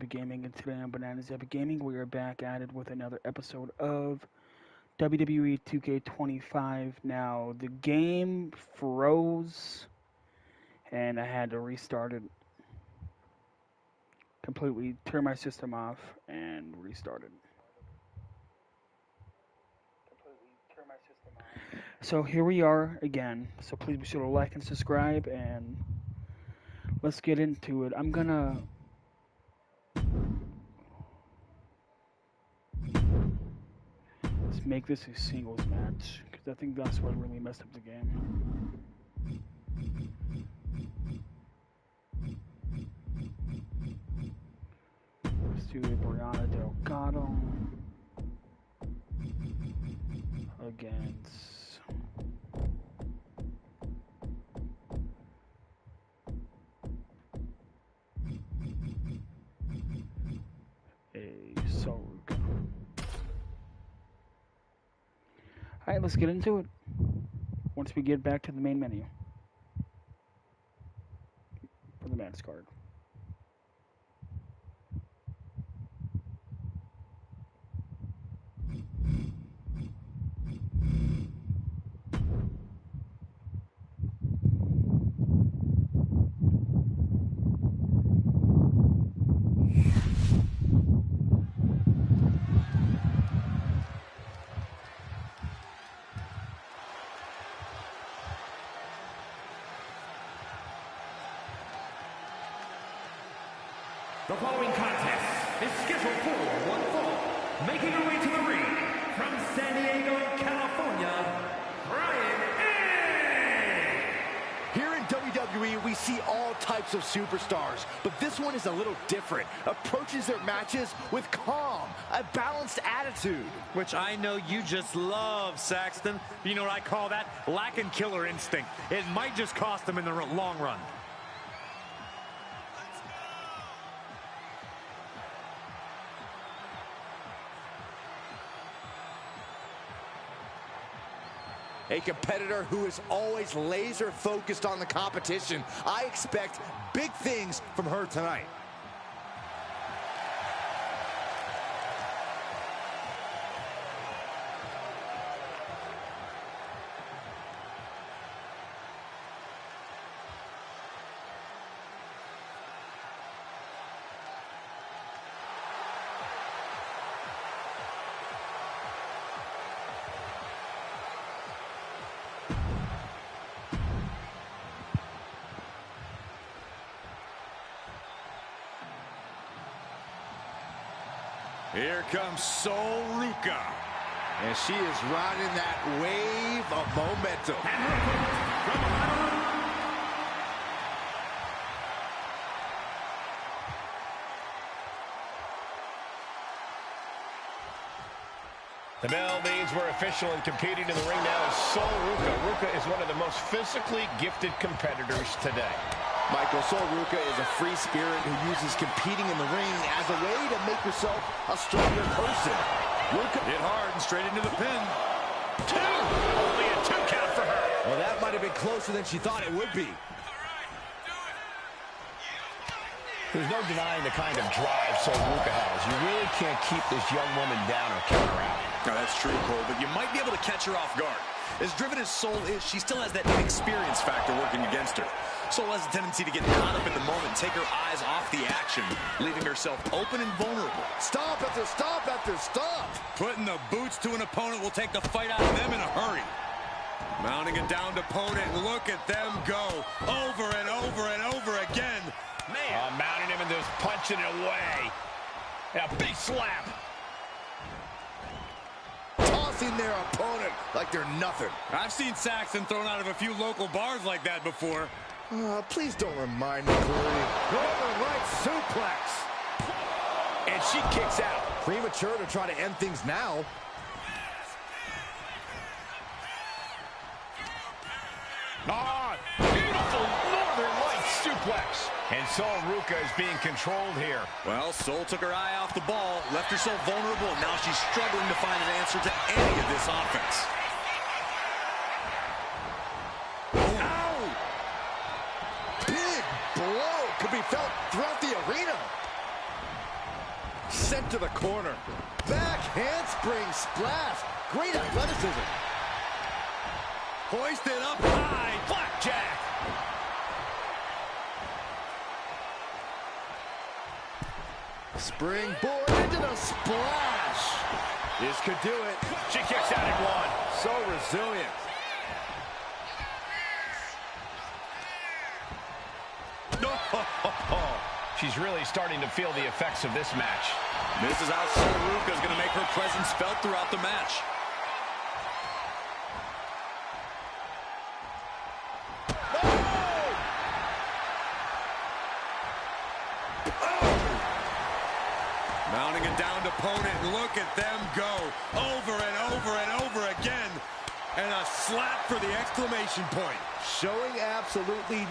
Epic Gaming, and today on Bananas Epic Gaming, we are back at it with another episode of WWE 2k25. Now, the game froze, and I had to restart it. Completely turn my system off and restart it. So here we are again. So please be sure to like and subscribe, and let's get into it. Let's make this a singles match, because I think that's what really messed up the game. Let's do Brianna Delgado against a Soruka. Alright, let's get into it once we get back to the main menu for the match card. The following contest is scheduled for one fall. Making her way to the ring from San Diego, California, Brian A. Here in WWE, we see all types of superstars, but this one is a little different. Approaches their matches with calm, a balanced attitude. Which I know you just love, Saxton. You know what I call that? Lacking killer instinct. It might just cost them in the long run. A competitor who is always laser focused on the competition. I expect big things from her tonight. Here comes Soruka. And she is riding that wave of momentum. The bell means we're official and competing in the ring now is Soruka. Ruka is one of the most physically gifted competitors today. Michael, Soruka is a free spirit who uses competing in the ring as a way to make herself a stronger person. Ruka Hit hard and straight into the pin. Two! Only a 2 count for her. Well, that might have been closer than she thought it would be. There's no denying the kind of drive Soruka has. You really can't keep this young woman down or count her out. No, that's true, Cole, but you might be able to catch her off guard. As driven as Soul is, she still has that inexperience factor working against her. Soul has a tendency to get caught up in the moment, take her eyes off the action, leaving herself open and vulnerable. Stop after stop after stop. Putting the boots to an opponent will take the fight out of them in a hurry. Mounting a downed opponent, look at them go. Over and over and over again. Man. Mounting him and just punching it away. And a big slap. Tossing their opponent like they're nothing. I've seen Saxton thrown out of a few local bars like that before. Please don't remind me, Corey. Northern right suplex. And she kicks out. Premature to try to end things now. Beautiful Northern Light suplex. And Soruka is being controlled here. Well, Soul took her eye off the ball, left herself vulnerable, and now she's struggling to find an answer to any of this offense. Ow! Big blow could be felt throughout the arena. sent to the corner. Back handspring splash. Great athleticism. Hoisted up high. Blackjack. Springboard into the splash. This could do it. She kicks out at one. So resilient. She's really starting to feel the effects of this match. This is how Sol Ruca is going to make her presence felt throughout the match. Mounting a downed opponent, and look at them go over and over and over again. And a slap for the exclamation point. Showing absolutely...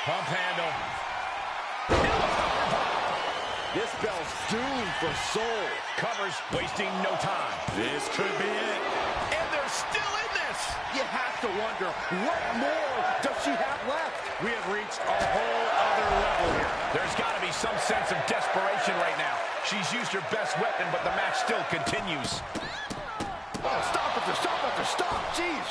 Pump handle. This bell's doomed for Sol. Covers, wasting no time. This could be it. And they're still in this. You have to wonder, what more does she have left? We have reached a whole other level here. There's got to be some sense of desperation right now. She's used her best weapon, but the match still continues. Oh, stop after stop after stop. Jeez.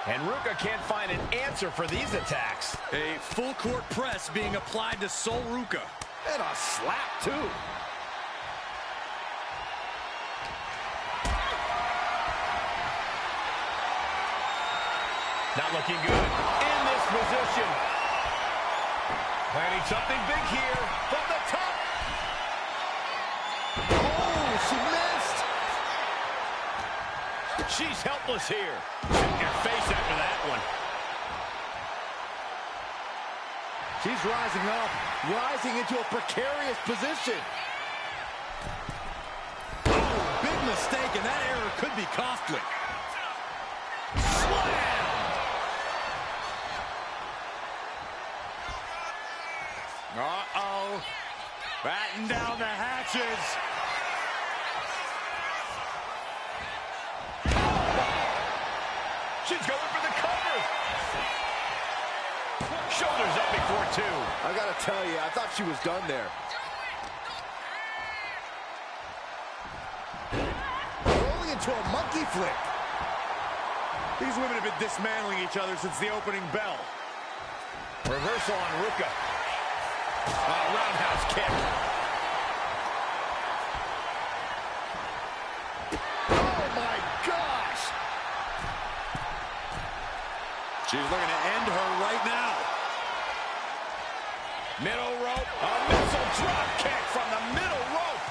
And Ruca can't find an answer for these attacks. A full court press being applied to Sol Ruca. And a slap, too. Not looking good in this position. Planning something big here from the top. Oh, she missed. She's helpless here. Shooting your face after that one. She's rising up, rising into a precarious position. Oh, big mistake, and that error could be costly. Slam! Uh-oh. Batten down the hatches. She's going for the cover. Shoulders up before two. I gotta tell you, I thought she was done there. Rolling into a monkey flip. These women have been dismantling each other since the opening bell. Reversal on Ruca. Roundhouse kick. Oh my gosh! She's looking to end her right now. Middle rope. A missile drop kick from the middle rope.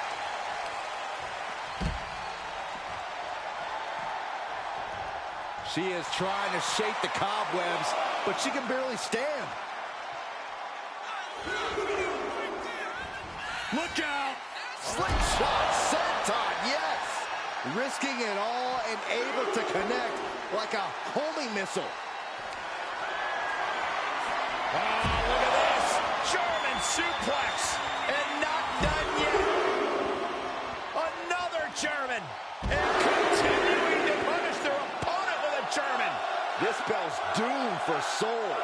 She is trying to shake the cobwebs, but she can barely stand. Look out! Slingshot senton, yes! Risking it all and able to connect like a homing missile. Oh, look at this. German suplex. And not done yet. Another German. And continuing to punish their opponent with a German. This bell's doomed for Sol.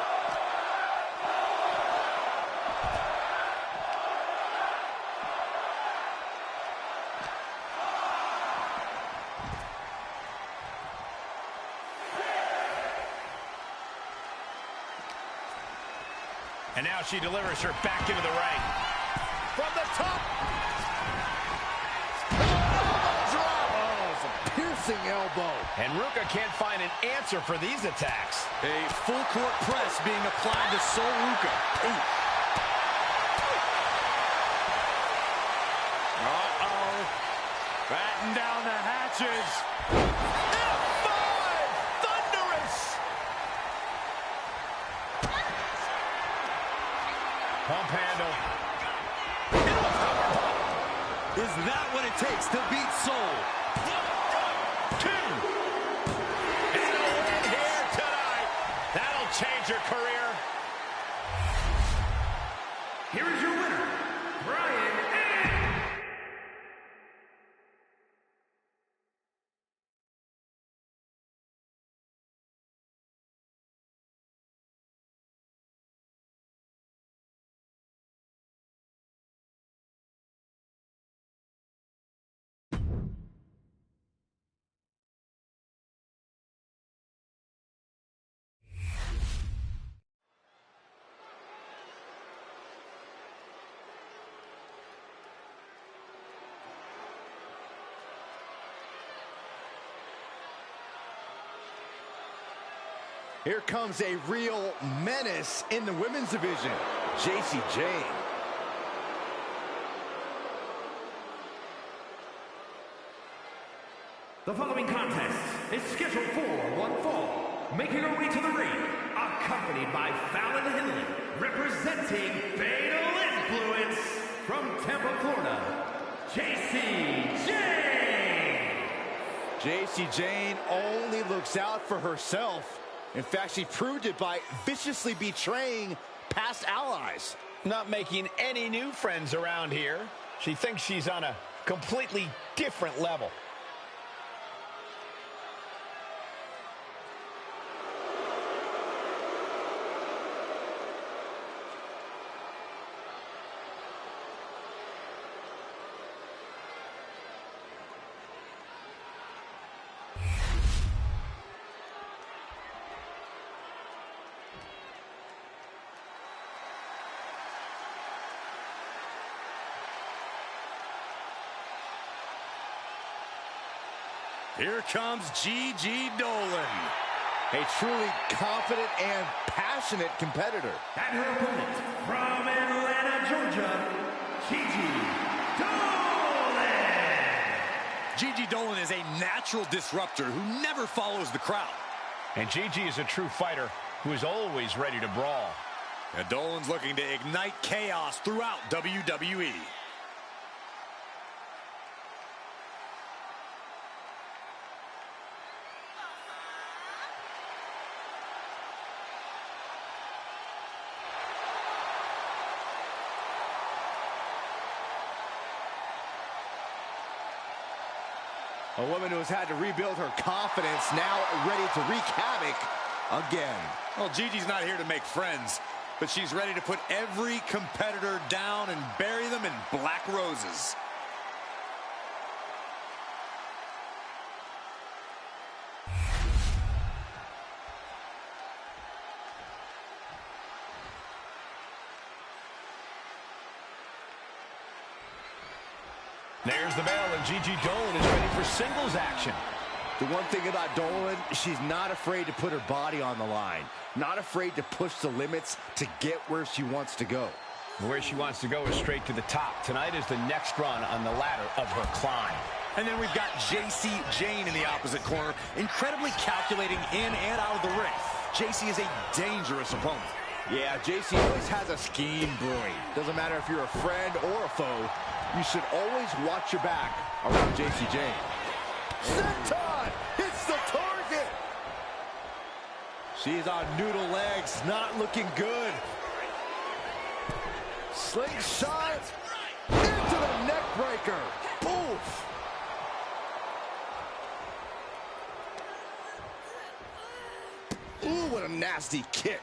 And now she delivers her back into the ring. From the top. Drop! Oh, it's a piercing elbow. And Ruca can't find an answer for these attacks. A full court press being applied to Sol Ruca. Uh-oh. Batten down the hatches. F5! Thunderous! Pump handle. Is that what it takes to beat Sol? 1, 2. And a win here tonight. That'll change your career. Here is your winner, Brian Here comes a real menace in the women's division, Jacy Jayne. The following contest is scheduled for one fall. Making her way to the ring, accompanied by Fallon Henley, representing Fatal Influence from Tampa, Florida, Jacy Jayne. Jacy Jayne only looks out for herself. In fact, she proved it by viciously betraying past allies. Not making any new friends around here. She thinks she's on a completely different level. Here comes Gigi Dolan. A truly confident and passionate competitor. And her opponent from Atlanta, Georgia, Gigi Dolan. Gigi Dolan is a natural disruptor who never follows the crowd. And Gigi is a true fighter who is always ready to brawl. And Dolan's looking to ignite chaos throughout WWE. A woman who has had to rebuild her confidence, now ready to wreak havoc again. Well, Gigi's not here to make friends, but she's ready to put every competitor down and bury them in black roses. There's the bell, and Gigi Dolan is ready for singles action. The one thing about Dolan, she's not afraid to put her body on the line. Not afraid to push the limits to get where she wants to go. Where she wants to go is straight to the top. Tonight is the next run on the ladder of her climb. And then we've got Jacy Jayne in the opposite corner, incredibly calculating in and out of the ring. Jacy is a dangerous opponent. Yeah, Jacy always has a scheme brewing. Doesn't matter if you're a friend or a foe, you should always watch your back around Jacy Jayne. Senton hits the target. She's on noodle legs, not looking good. Slingshot into the neck breaker. Oof. Ooh, what a nasty kick.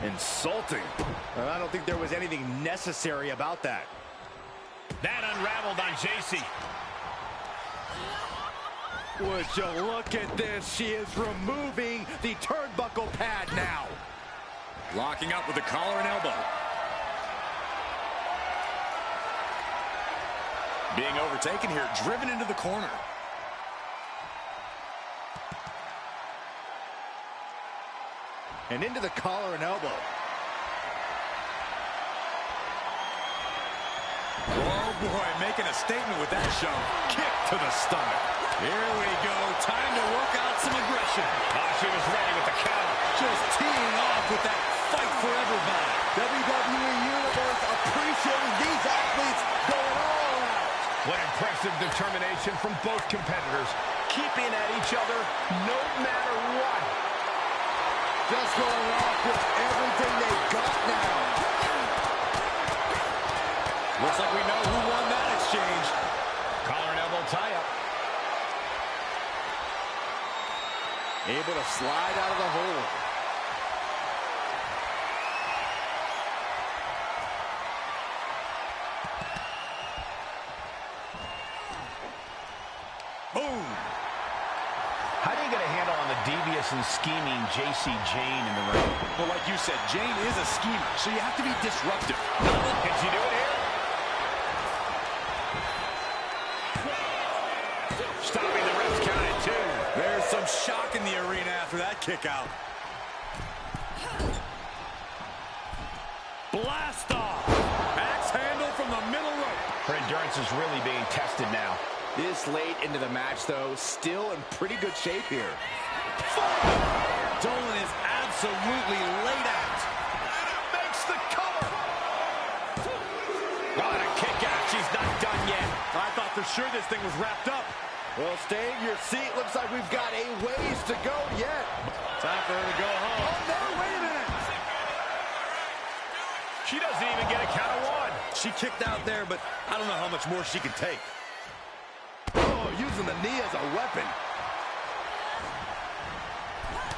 Insulting. And I don't think there was anything necessary about that. That unraveled on Jacy. Would you look at this? She is removing the turnbuckle pad now. Locking up with the collar and elbow. Being overtaken here, driven into the corner. And into the collar and elbow. Oh boy, making a statement with that shove. Kick to the stomach. Here we go. Time to work out some aggression. Oh, she was ready with the counter. Just teeing off with that fight forever vibe. WWE Universe appreciating these athletes going all out. What impressive determination from both competitors, keeping at each other no matter what. Just going off with everything they've got now. Looks like we know who won that exchange. Collar and elbow tie-up. Able to slide out of the hole. Boom. How do you get a handle on the devious and scheming Jacy Jayne in the ring? Well, like you said, Jayne is a schemer, so you have to be disruptive. Can she do it here? Stopping the ref's count at 2. There's some shock in the arena after that kick out. Blast off. Axe handle from the middle rope. Her endurance is really being tested now. This late into the match, though, still in pretty good shape here. Dolan is absolutely laid out. Makes the cover. What a kick out. She's not done yet. I thought for sure this thing was wrapped up. Well, stay in your seat. Looks like we've got a ways to go yet. Time for her to go home. Oh, no, wait a minute. She doesn't even get a count of one. She kicked out there, but I don't know how much more she can take. Oh, using the knee as a weapon.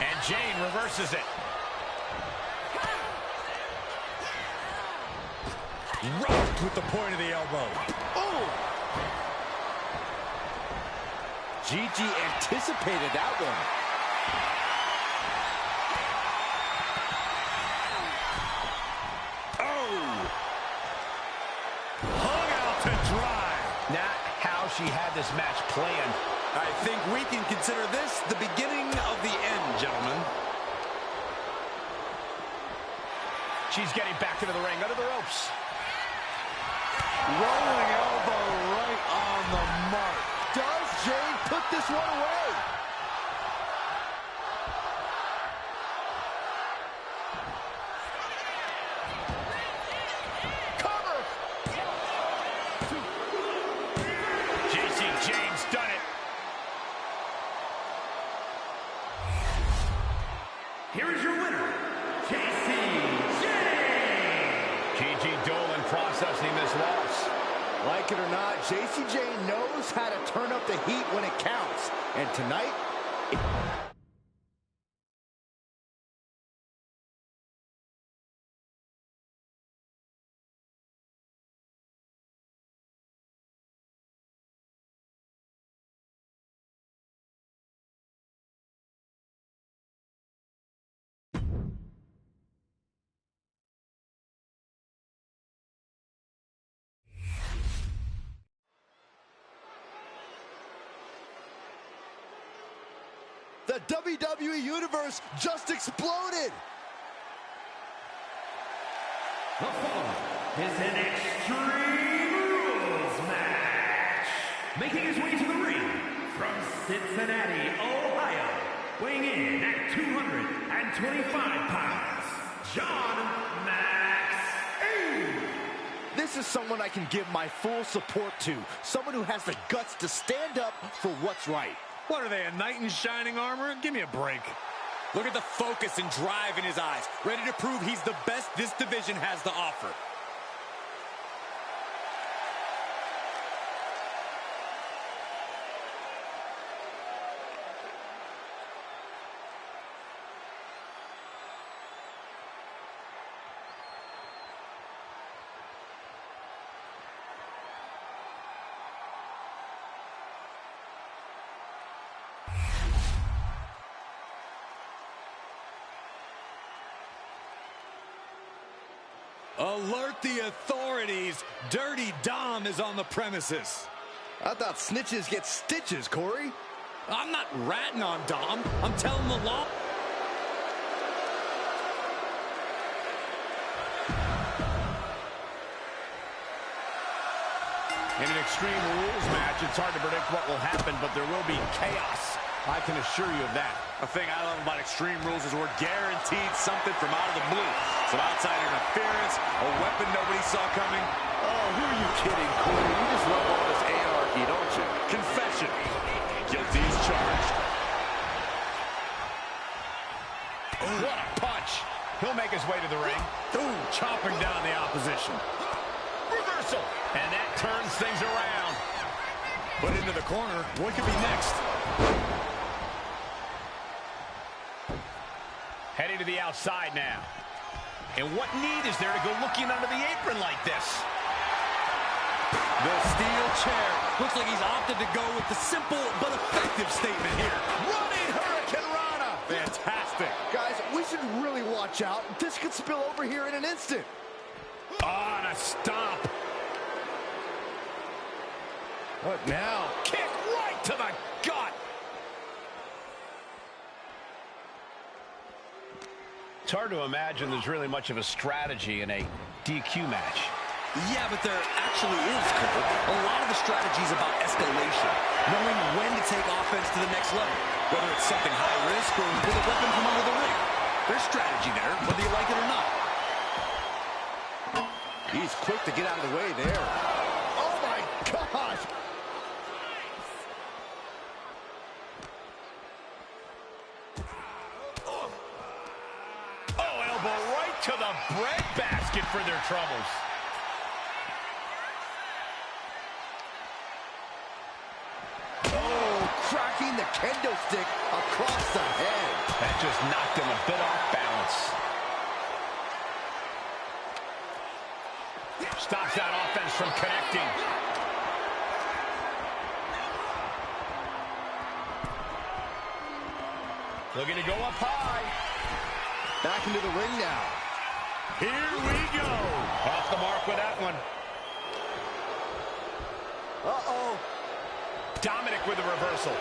And Jane reverses it. Rocked with the point of the elbow. Oh! Gigi anticipated that one. Oh! Hung out to dry. Not how she had this match planned. I think we can consider this the beginning of the end, gentlemen. She's getting back into the ring, under the ropes. Rolling elbow right on the mark. Does Jane put this one away? Cover! JC Jane's done it. Here is your winner, JC Jane. Gigi Dolan processing this loss. Like it or not, JC Jane knows how to turn up the heat when it counts. And tonight... The WWE Universe just exploded! The following is an Extreme Rules match. Making his way to the ring from Cincinnati, Ohio, weighing in at 225 pounds, John Max A. This is someone I can give my full support to. Someone who has the guts to stand up for what's right. What are they, a knight in shining armor? Give me a break. Look at the focus and drive in his eyes. Ready to prove he's the best this division has to offer. Alert the authorities. Dirty Dom is on the premises. I thought snitches get stitches, Corey. I'm not ratting on Dom. I'm telling the law. In an Extreme Rules match, it's hard to predict what will happen, but there will be chaos. I can assure you of that. The thing I love about Extreme Rules is we're guaranteed something from out of the blue. Some outside interference, a weapon nobody saw coming. Oh, who are you kidding, Corey? You just love all this anarchy, don't you? Confession. Guilty as charged. What a punch. He'll make his way to the ring. Ooh, chopping down the opposition. Reversal. And that turns things around. But into the corner, what could be next? Heading to the outside now. And what need is there to go looking under the apron like this? The steel chair. Looks like he's opted to go with the simple but effective statement here. Running Hurricane Rana! Fantastic. Guys, we should really watch out. This could spill over here in an instant. On a stomp. What now? Kick right to the gut. hard to imagine there's really much of a strategy in a DQ match. Yeah, but there actually is, Cole. A lot of the strategy is about escalation, knowing when to take offense to the next level, whether it's something high risk or with a weapon from under the ring. There's strategy there, whether you like it or not. He's quick to get out of the way there. Oh, my gosh! Oh, elbow right to the breadbasket for their troubles. Oh, cracking the kendo stick across the head. That just knocked him a bit off balance. Stops that offense from connecting. Looking to go up high. Back into the ring now. Here we go. Off the mark with that one. Uh-oh. Dominic with the reversal.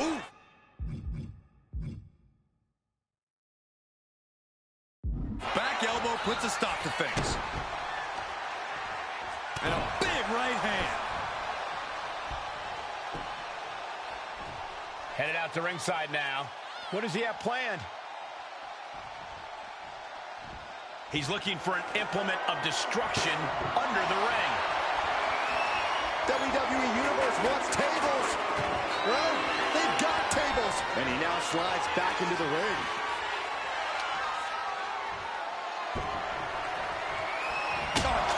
Ooh. Back elbow puts a stop to things. And a big right hand. Headed out to ringside now. What does he have planned? He's looking for an implement of destruction under the ring. WWE Universe wants tables. Well, they've got tables. And he now slides back into the ring.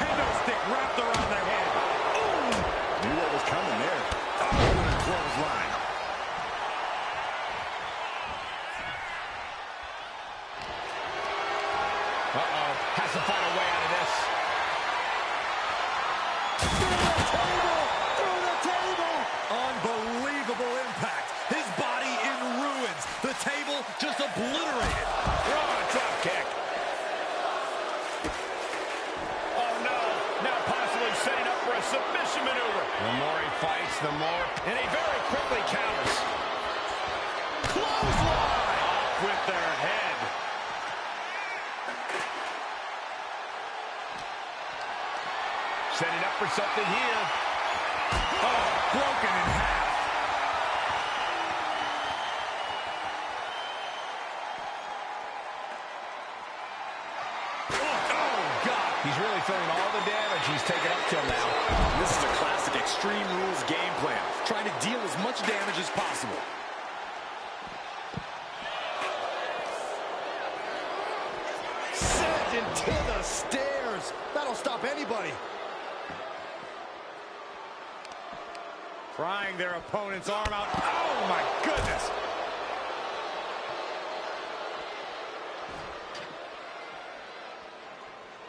Kendo stick wrapped around the head. Ooh. Knew that was coming there. Oh, what a clothesline. Uh-oh. Has to find a way out of this. Through the table! Unbelievable impact. His body in ruins. The table just obliterated. Oh, drop kick. Oh, no. Now possibly setting up for a submission maneuver. The more he fights, the more. And he very quickly counters. Clothesline! Off with their head. Setting up for something here. Oh, broken in half. Oh, God. He's really feeling all the damage he's taken up till now. This is a classic Extreme Rules game plan, trying to deal as much damage as possible. Sent into the stairs. That'll stop anybody. Prying their opponent's arm out. Oh, my goodness.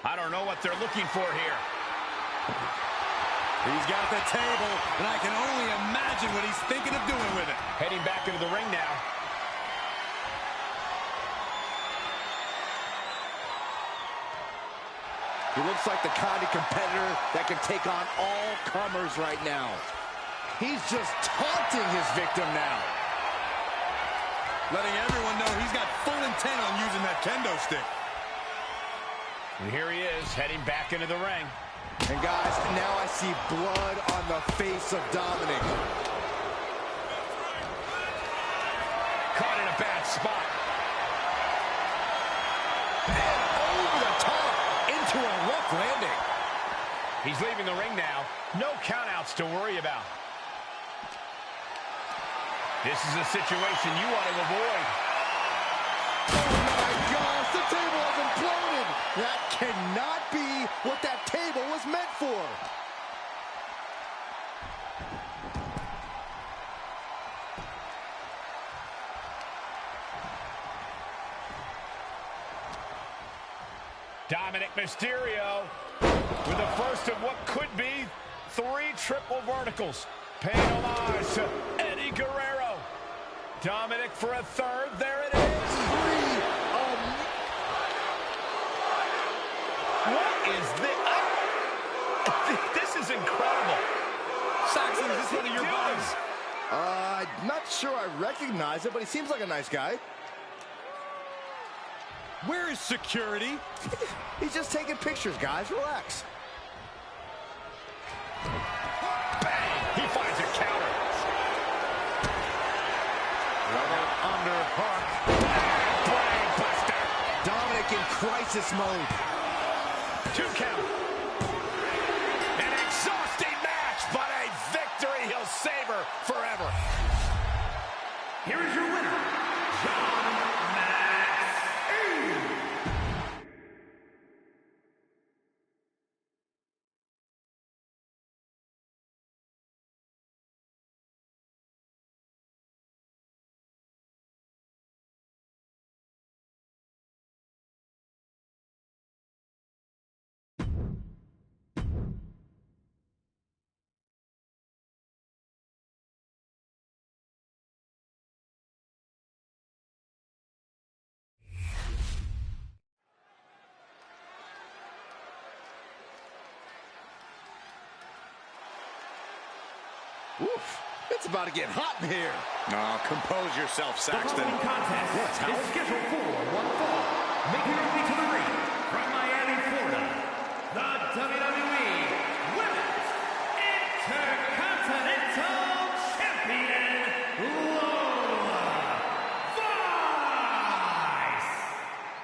I don't know what they're looking for here. He's got the table, and I can only imagine what he's thinking of doing with it. Heading back into the ring now. He looks like the kind of competitor that can take on all comers right now. He's just taunting his victim now. Letting everyone know he's got full intent on using that kendo stick. And here he is, heading back into the ring. And guys, now I see blood on the face of Dominic. Caught in a bad spot. And over the top into a rough landing. He's leaving the ring now. No countouts to worry about. This is a situation you want to avoid. Oh my gosh, the table has imploded. That cannot be what that table was meant for. Dominic Mysterio with the first of what could be 3 triple verticals. Paying homage to Eddie Guerrero. Dominic for a third. There it is. What is this? This is incredible. Saxon, is this one of your buddies? recognize it, but he seems like a nice guy. Where is security? He's just taking pictures, guys. Relax. Bang! He finds a counter. Underhook. Brain buster. Dominic in crisis mode. 2 count. An exhausting match, but a victory he'll savor forever. Here is your winner, John Max. Oof, it's about to get hot in here. No, compose yourself, The Saxton. following contest is scheduled for one fall. Making her way to the ring from Miami, Florida, the WWE Women's Intercontinental Champion, Lola Vice.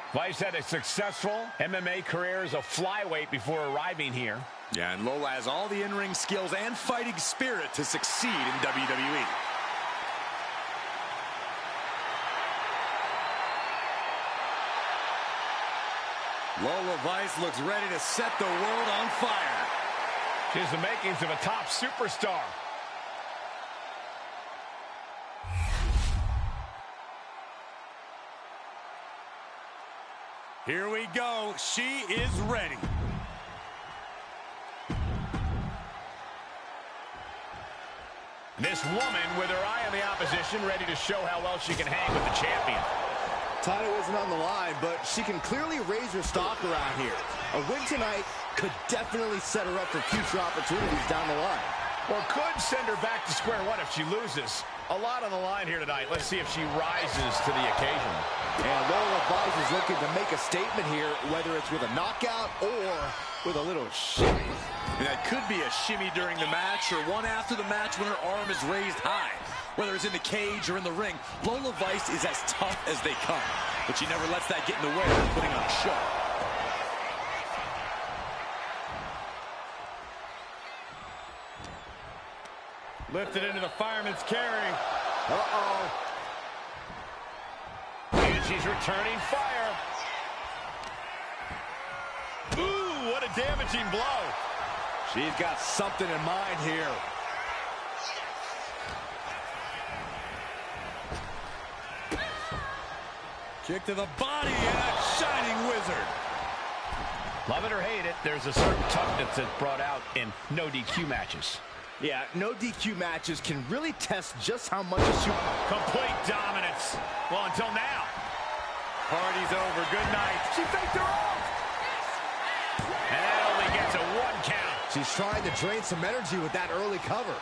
Vice had a successful MMA career as a flyweight before arriving here. Yeah, and Lola has all the in-ring skills and fighting spirit to succeed in WWE. Lola Vice looks ready to set the world on fire. She has the makings of a top superstar. Here we go. She is ready. This woman with her eye on the opposition, ready to show how well she can hang with the champion. Title isn't on the line, but she can clearly raise her stock around here. A win tonight could definitely set her up for future opportunities down the line. Or could send her back to square one if she loses. A lot on the line here tonight. Let's see if she rises to the occasion. And Lola Vice is looking to make a statement here, whether it's with a knockout or with a little shimmy. And that could be a shimmy during the match or one after the match when her arm is raised high. Whether it's in the cage or in the ring, Lola Vice is as tough as they come. But she never lets that get in the way of putting on a show. Lifted into the fireman's carry. Uh-oh. And she's returning fire. Ooh, what a damaging blow. She's got something in mind here. Kick to the body and a shining wizard. Love it or hate it, there's a certain toughness that's brought out in no DQ matches. Yeah, no DQ matches can really test just how much a super... Complete dominance. Well, until now. Party's over. Good night. She faked her off. And that only gets a 1 count. She's trying to drain some energy with that early cover.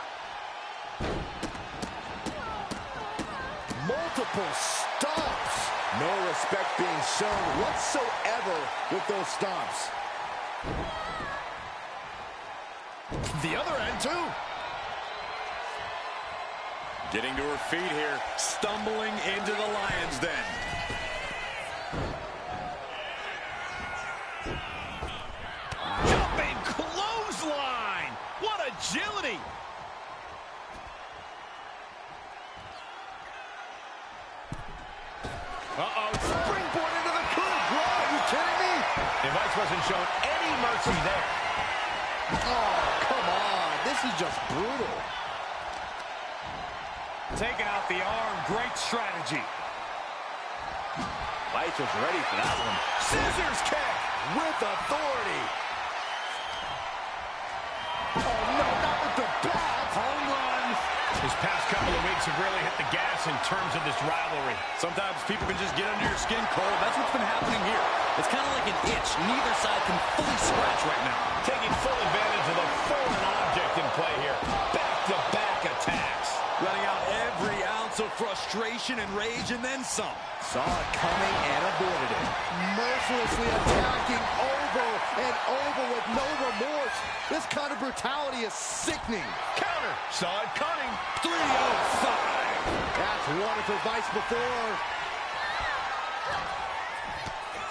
Multiple stomps. No respect being shown whatsoever with those stomps. The other end, too. Getting to her feet here, stumbling into the lion's den. Jumping clothesline. What agility. Uh-oh. Springboard into the coup. Bro, are you kidding me? And Vice wasn't shown any mercy there. Oh, come on. This is just brutal. Taking out the arm. Great strategy. Vice was ready for that one. Scissors kick. With authority. Oh, no, not with the bat. Home run. This past couple of weeks have really hit the gas in terms of this rivalry. Sometimes people can just get under your skin, Cole. That's what's been happening here. It's kind of like an itch. Neither side can fully scratch right now. Taking full advantage of the foreign object in play here. Back-to-back attacks. Letting out every ounce of frustration frustration and rage and then some. Saw it coming and avoided it. Mercilessly attacking over and over with no remorse. This kind of brutality is sickening. Counter. Saw it coming. 305. That's one of her bites before.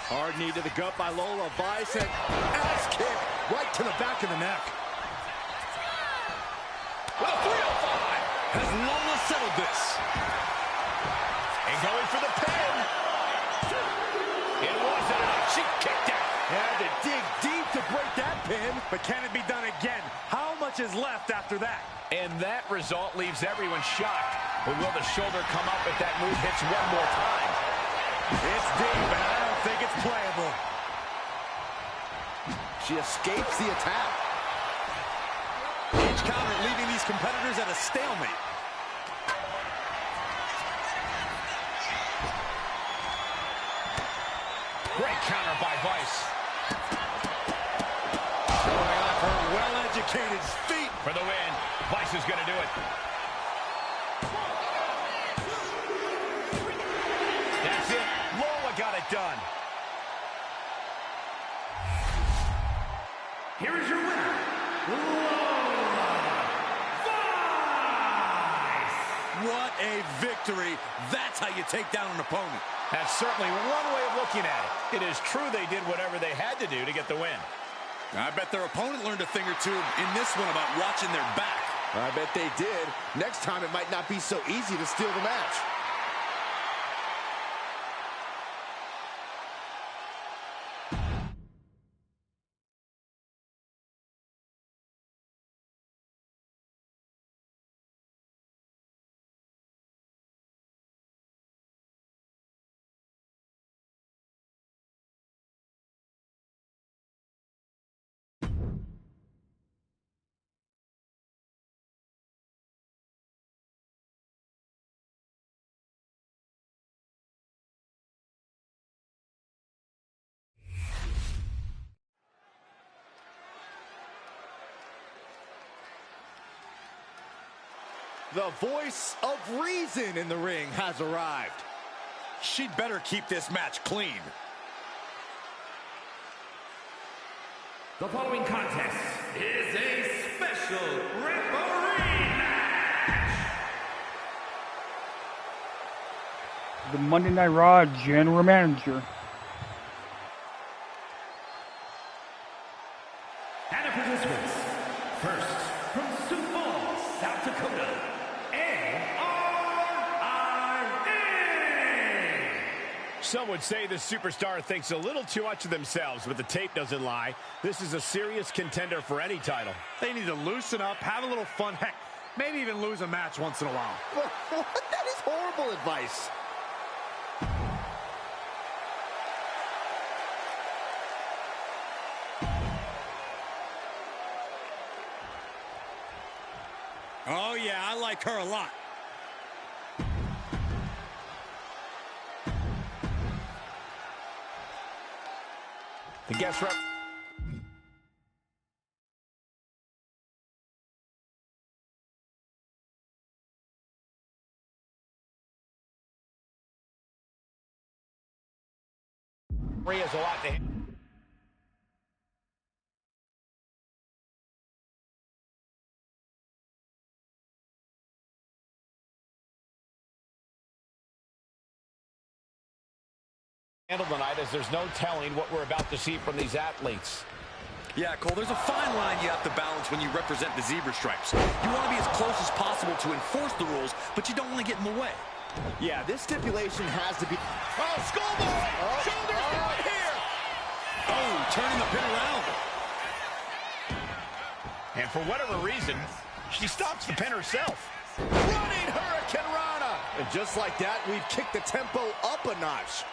Hard knee to the gut by Lola Vice, and ass kick right to the back of the neck. With a 305. Has Lola settled this? And going for the pin. It wasn't enough. She kicked out. Had to dig deep to break that pin. But can it be done again? How much is left after that? And that result leaves everyone shocked. But will the shoulder come up if that move hits one more time? It's deep, and I don't think it's playable. She escapes the attack. Each counter leaving these competitors at a stalemate. Great counter by Vice. Showing off her well-educated feet. For the win. Vice is going to do it. That's it. Lola got it done. Here is your winner, Lola Vice! What a victory. That's how you take down an opponent. That's certainly one way of looking at it. It is true they did whatever they had to do to get the win. I bet their opponent learned a thing or two in this one about watching their back. I bet they did. Next time it might not be so easy to steal the match. The voice of reason in the ring has arrived. She'd better keep this match clean. The following contest is a special referee match. The Monday Night Raw General Manager. And the participants, first from Sioux Falls, South Dakota, A.R.I.A. Some would say the superstar thinks a little too much of themselves, but the tape doesn't lie. This is a serious contender for any title. They need to loosen up, have a little fun, heck, maybe even lose a match once in a while. That is horrible advice. Oh, yeah, I like her a lot. The guest rep. Has a lot to handle tonight, as there's no telling what we're about to see from these athletes. Yeah, Cole, there's a fine line you have to balance when you represent the zebra stripes. You want to be as close as possible to enforce the rules, but you don't want to get in the way. Yeah, this stipulation has to be... Oh, schoolboy! Shoulders down here! Oh, turning the pin around. And for whatever reason, she stops the pin herself. Running Hurricane Rana! And just like that, we've kicked the tempo up a notch.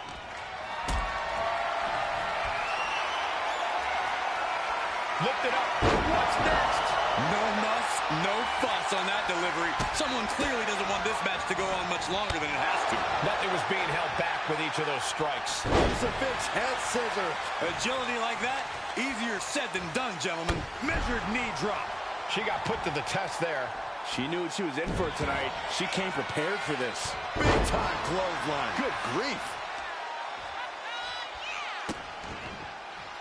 Lift it up. What's next? No muss, no fuss on that delivery. Someone clearly doesn't want this match to go on much longer than it has to. Nothing was being held back with each of those strikes. Crucifix head scissor. Agility like that, easier said than done, gentlemen. Measured knee drop. She got put to the test there. She knew what she was in for tonight. She came prepared for this. Big time clothesline. Good grief.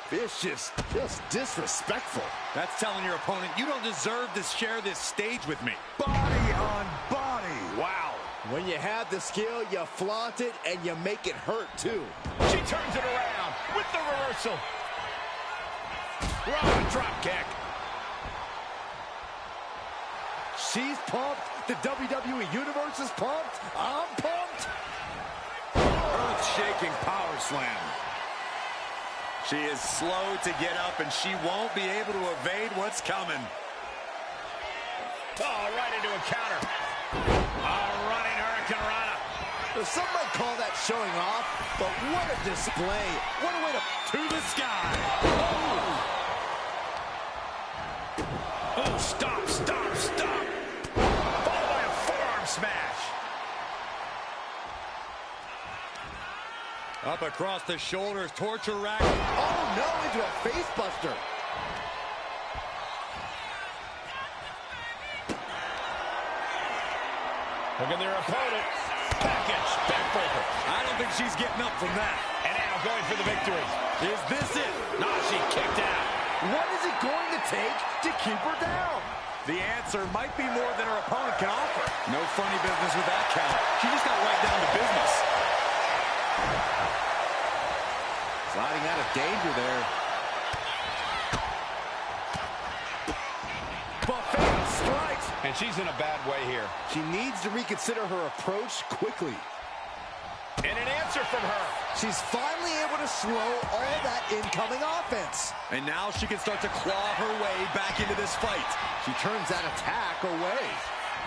Vicious, just disrespectful. That's telling your opponent, you don't deserve to share this stage with me. Body on body. Wow. When you have the skill, you flaunt it, and you make it hurt, too. She turns it around with the reversal. Raw drop kick. She's pumped. The WWE Universe is pumped. I'm pumped. Earth-shaking power slam. She is slow to get up, and she won't be able to evade what's coming. Oh, right into a counter. A running Hurricane Rana. Some might call that showing off, but what a display. What a way To the sky. Oh, stop, stop, stop. Followed by a forearm smash. Up across the shoulders, torture rack. Oh, no, into a face buster. Look at their opponent. Package, backbreaker. I don't think she's getting up from that. And now going for the victory. Is this it? No, she kicked out. What is it going to take to keep her down? The answer might be more than her opponent can offer. No funny business with that count. She just got right down to business. Sliding out of danger there. Buffet of strikes. And she's in a bad way here. She needs to reconsider her approach quickly. And an answer from her. She's finally able to slow all that incoming offense. And now she can start to claw her way back into this fight. She turns that attack away.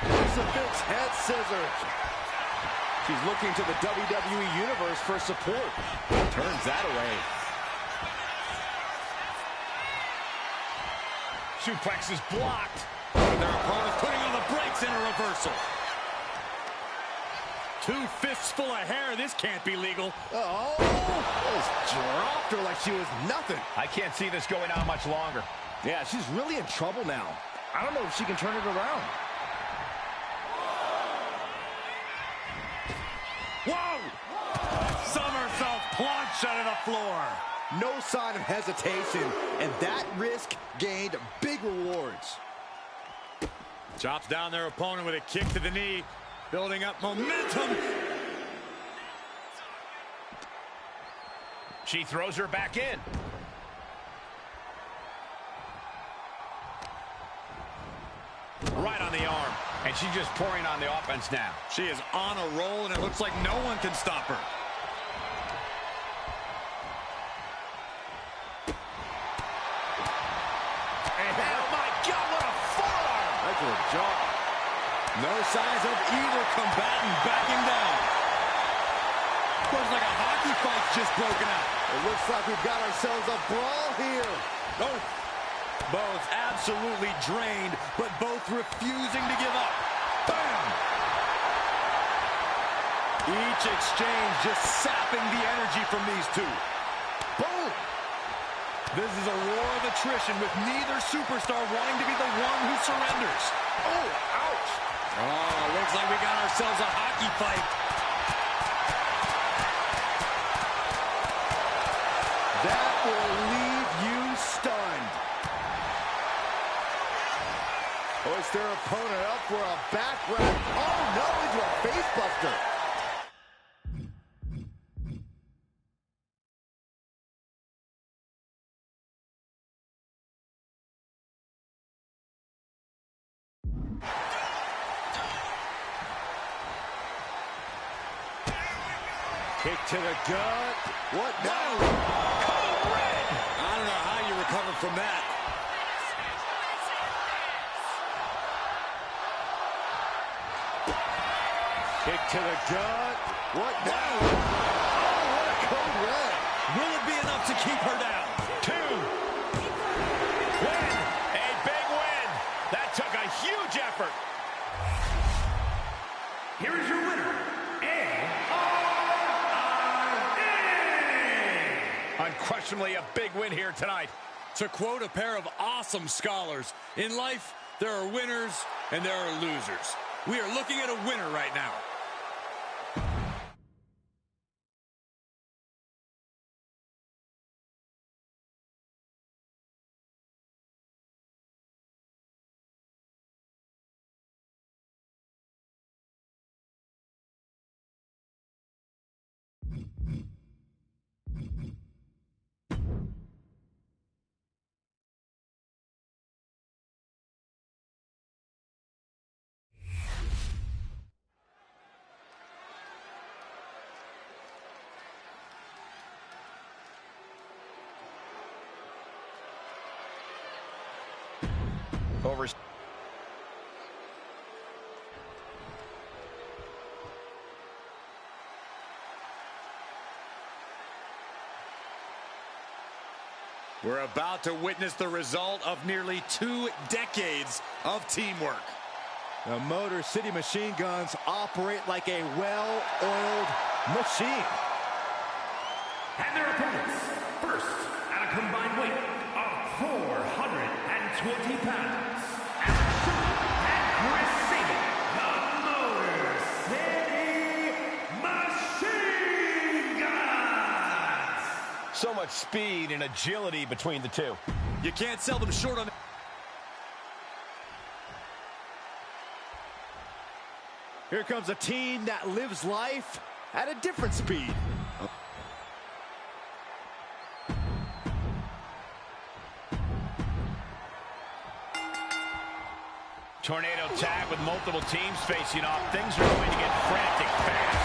Crucifix head scissors. She's looking to the WWE Universe for support. Turns that away. Suplex is blocked. But their opponent's putting on the brakes in a reversal. 2 fists full of hair. This can't be legal. Oh, just dropped her like she was nothing. I can't see this going on much longer. Yeah, she's really in trouble now. I don't know if she can turn it around. Whoa! Somersault plunge out of the floor. No sign of hesitation, and that risk gained big rewards. Chops down their opponent with a kick to the knee, building up momentum. She throws her back in. Right on the arm. And she's just pouring on the offense now. She is on a roll, and it looks like no one can stop her. Oh, my God, what a forearm! Right to the jaw. No signs of either combatant backing down. Looks like a hockey fight's just broken out. It looks like we've got ourselves a brawl here. Oh, both absolutely drained, but both refusing to give up. Bam! Each exchange just sapping the energy from these two. Boom! This is a war of attrition with neither superstar wanting to be the one who surrenders. Oh, ouch! Oh, looks like we got ourselves a hockey fight. That will leave you stunned. Hoist their opponent up for a back wrap. Oh, no, into a face buster. Kick to the gut. What now? Code red! I don't know how you recover from that. Kick to the gut. What now? Oh, what a code red. Will it be enough to keep her down? 2. Win! A big win! That took a huge effort. Here is your winner, Unquestionably a big win here tonight. To quote a pair of awesome scholars, in life, there are winners and there are losers. We are looking at a winner right now. Over. We're about to witness the result of nearly 2 decades of teamwork. The Motor City Machine Guns operate like a well-oiled machine. And their opponents, first at a combined weight of 420 pounds, Alex Shelley and Chris Sabin, the Motor City Machine Guns! So much speed and agility between the two. You can't sell them short on... Here comes a team that lives life at a different speed. Tornado tag with multiple teams facing off. Things are going to get frantic fast.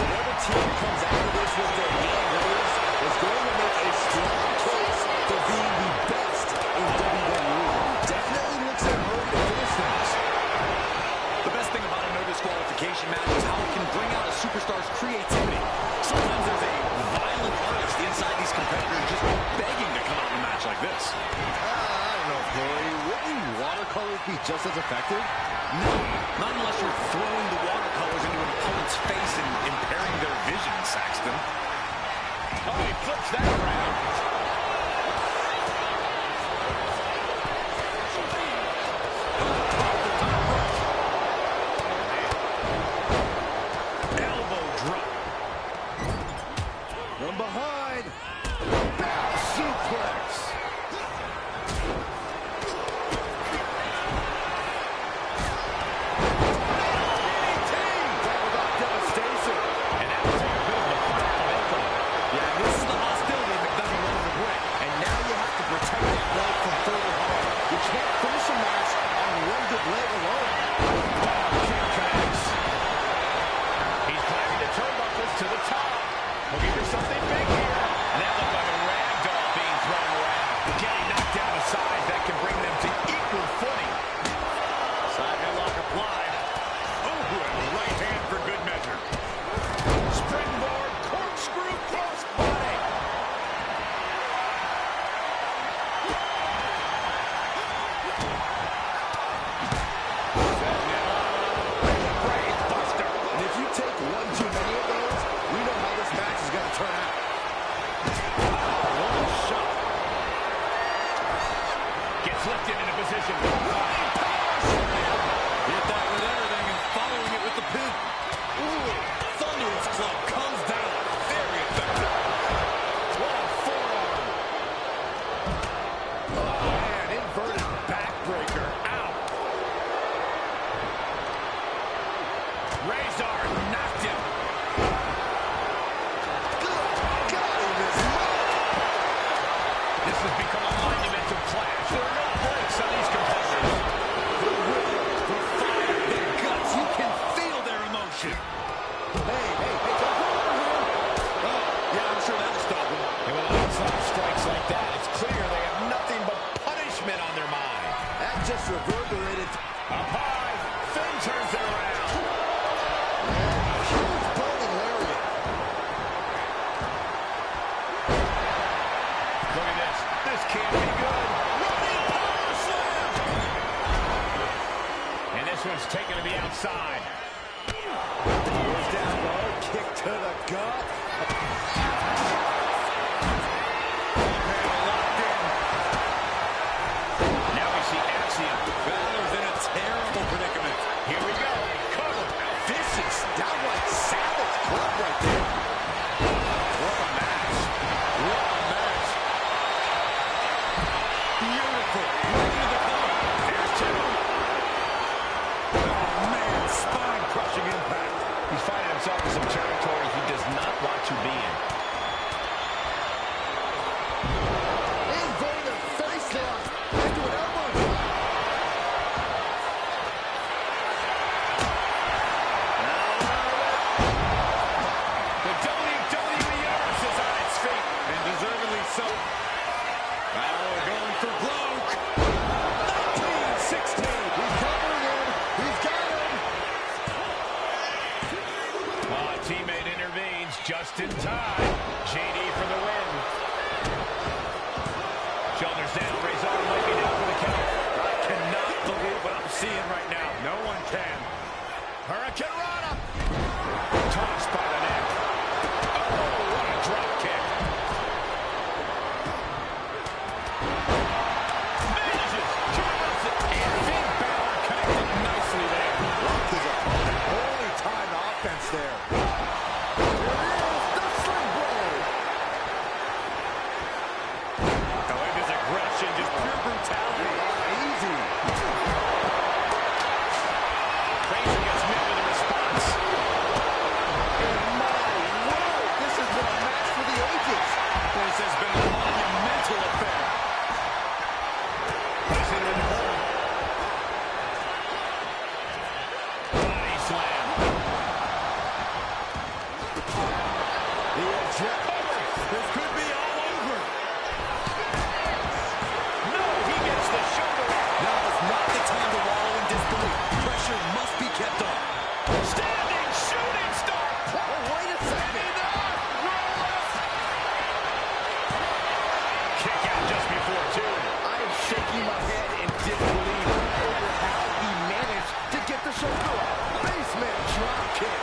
Whatever team comes out of this with their hand raised is going to make a strong case for being the best in WWE. Definitely looks like hurry to finish things. The best thing about a no disqualification match is how it can bring out a superstar's creativity. Sometimes there's a violent artist inside these competitors just begging to come out in a match like this. I don't know, Corey. Wouldn't watercolors be just as effective? No, not unless you're throwing the watercolors into an opponent's face and impairing their vision, Saxton. Oh, he flips that around. Elbow drop. From behind. Back suplex. Just reverberated. Up high. Finn turns it around. Huge bowling lariat. Look at this. This can't be good. Running power slam. And this one's taken to the outside. Goes down low. Kick to the gut. Balor's in a terrible predicament. pure brutality. Easy. Frazier gets met with a response. My word, this has been a match for the ages. This has been a monumental affair. Placing it in the corner. Body slam. The eject. This could be all over. No, he gets the shoulder up. Now is not the time to wallow in disbelief. Pressure must be kept on. Standing shooting star. Oh, wait a second. Kick out just before two. I am shaking my head in disbelief over how he managed to get the shoulder up. Basement drop kick.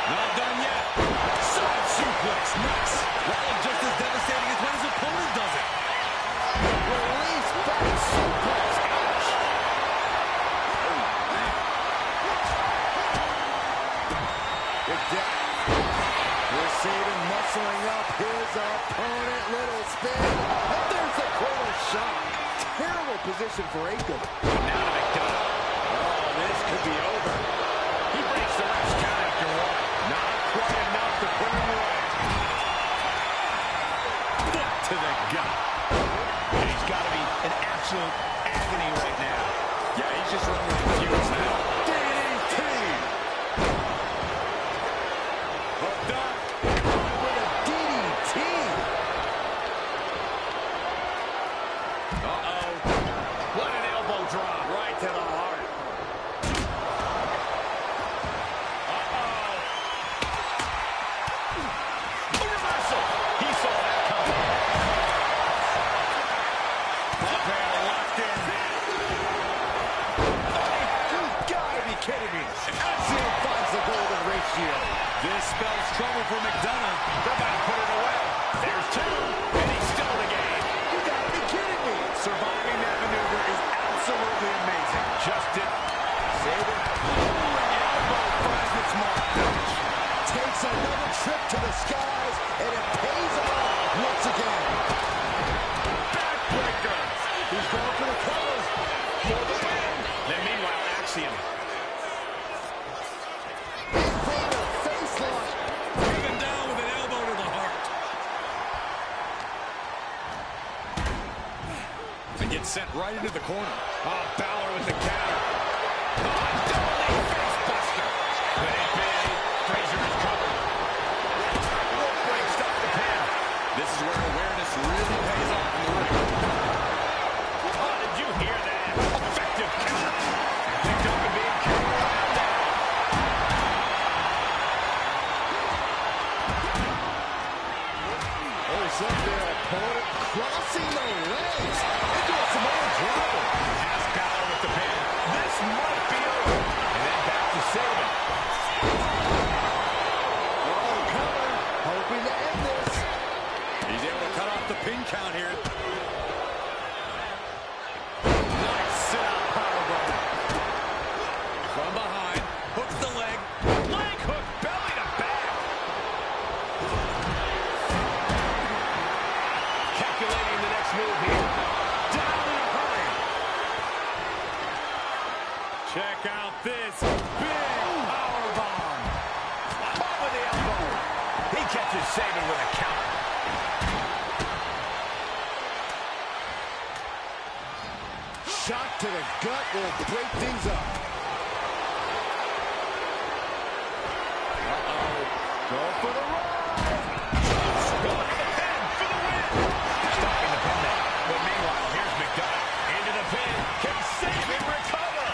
Not done yet. Side suplex. Nice. Rolling just as devastating as when his opponent does it. Release back suplex. Ouch. Good death. We're seeing muscling up his opponent. Little spin. And there's the corner shot. Terrible position for Aikman. Now to McDonough. Oh, this could be over. He breaks the ref's count after one. Not quite enough to put him away. Foot to the gut. And he's got to be in absolute agony right now. Yeah, he's just running with the fumes now. DDT. Hooked up. With a DDT. Uh-oh. What an elbow drop. Right to the heart. Uh-oh. A reversal. He saw that coming. Pair locked in. You gotta be kidding me. Axiom finds the golden ratio. This spells trouble for McDonough. They're about to put it away. There's two, and he's still in the game. You gotta be kidding me. Surviving that maneuver is absolutely amazing. Just did. Save it. Elbow finds its mark. Takes another trip to the skies, and it pays off once again. Backbreaker. He's going for the cover. For the win. Then meanwhile, Axiom. Invader face lock. Driven down with an elbow to the heart. And gets sent right into the corner. Oh, Balor with the counter. Oh, double face buster. But ain't big. Frazier is covered. Rope break, stop the pin. This is where awareness really pays off in the ring. Oh, did you hear that? Effective counter. McDonough being carried around now. Oh, he's up there, opponent crossing the legs into a Samoan drop. Has Balor with the pin. This might be over. And then back to Saban. Oh, cover. Hoping to end this. He's able to cut off the pin count here. Nice sit-out powerbomb. From behind, hooks the leg. Leg hook, belly to back. Calculating the next move here. Down in a hurry. Check out this big powerbomb. Up with the elbow. He catches Saban with a count. Shot to the gut will break things up. Uh-oh. Go for the run. Going to the pin for the win. Stopping the pin there. But meanwhile, here's McDonough. Into the pin. Can Saban recover?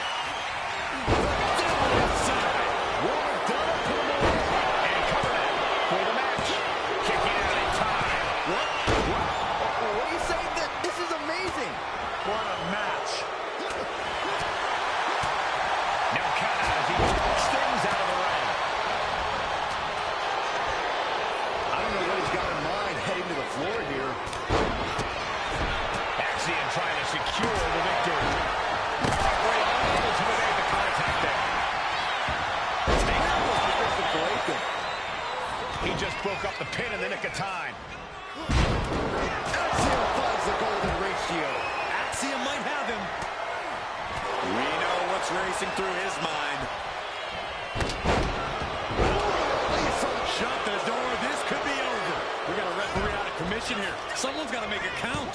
Outside. Well done, put him away. And covered it for the match. Kicking out in time. What? What are you saying? This is amazing. What a match. Now count out as he stings out of the ring. I don't know what he's got in mind heading to the floor here. Axiom trying to secure the victory. Great, unable to evade the contact there. Terrible position for Aikman. He just broke up the pin in the nick of time. Axiom finds the golden ratio. Axiom might have him. We know what's racing through his mind. Shut the door. This could be over. We got a referee out of commission here. Someone's got to make it count.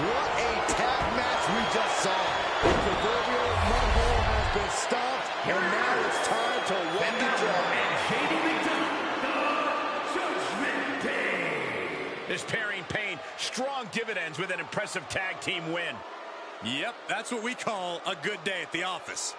What a tag match we just saw. The proverbial mud hole has been stopped, and now it's time to win the job. This pairing paid strong dividends with an impressive tag team win. Yep, that's what we call a good day at the office.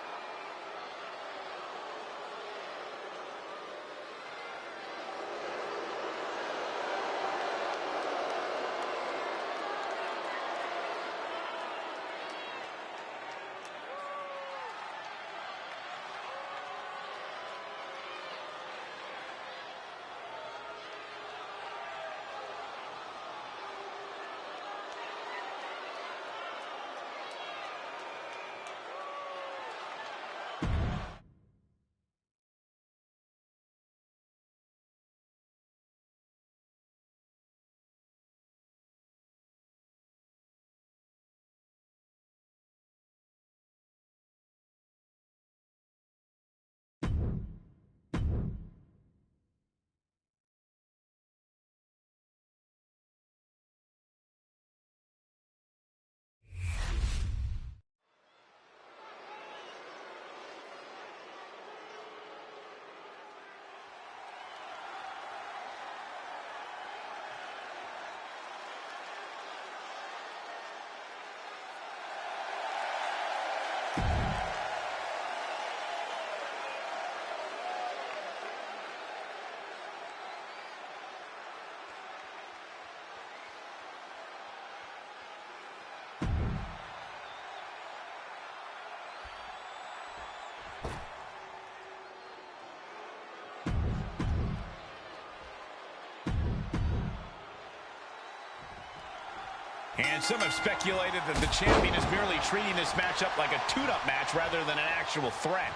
And some have speculated that the champion is merely treating this matchup like a tune-up match rather than an actual threat.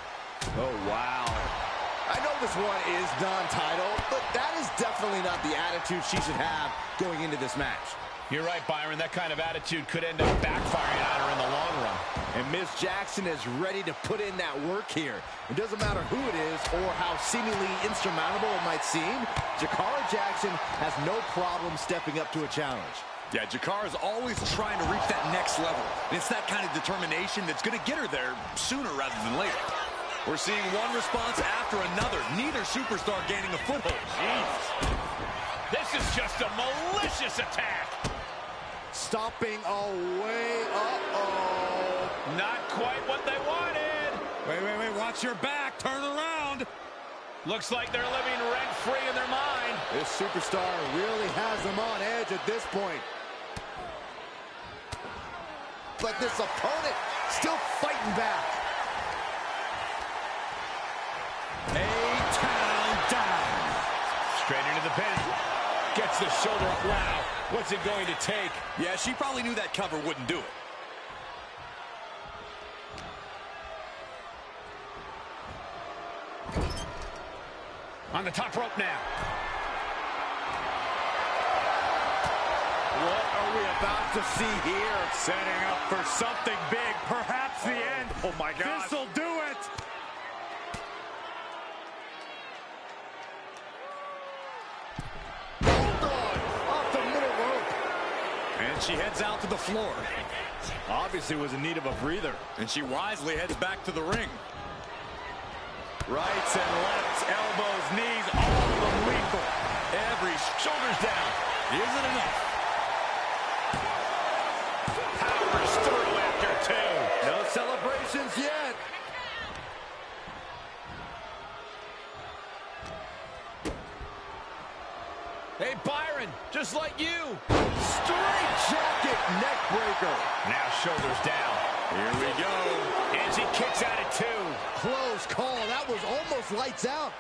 Oh, wow. I know this one is non-title, but that is definitely not the attitude she should have going into this match. You're right, Byron. That kind of attitude could end up backfiring on her in the long run. And Miss Jackson is ready to put in that work here. It doesn't matter who it is or how seemingly insurmountable it might seem. Jakara Jackson has no problem stepping up to a challenge. Yeah, Jakara's always trying to reach that next level. And it's that kind of determination that's going to get her there sooner rather than later. We're seeing one response after another. Neither superstar gaining a foothold. Jeez. This is just a malicious attack. Stomping away. Uh-oh. Not quite what they wanted. Wait. Watch your back. Turn around. Looks like they're living rent-free in their mind. This superstar really has them on edge at this point. But this opponent still fighting back. A-town down. Straight into the pin. Gets the shoulder up. Wow. What's it going to take? Yeah, she probably knew that cover wouldn't do it. On the top rope now. What are we about to see here? Setting up for something big. Perhaps the end. Oh, my God. This'll do it. Hold on. Off the middle rope. And she heads out to the floor. Obviously was in need of a breather. And she wisely heads back to the ring. Rights and lefts, elbows, knees, all of them lethal. Every Shoulders down. Is it enough? Powers through after two. No celebrations yet. Hey, Byron, just like you. Straight jacket neck breaker. Now shoulders down. Here we go. And she kicks out at two. Close call. That was almost lights out.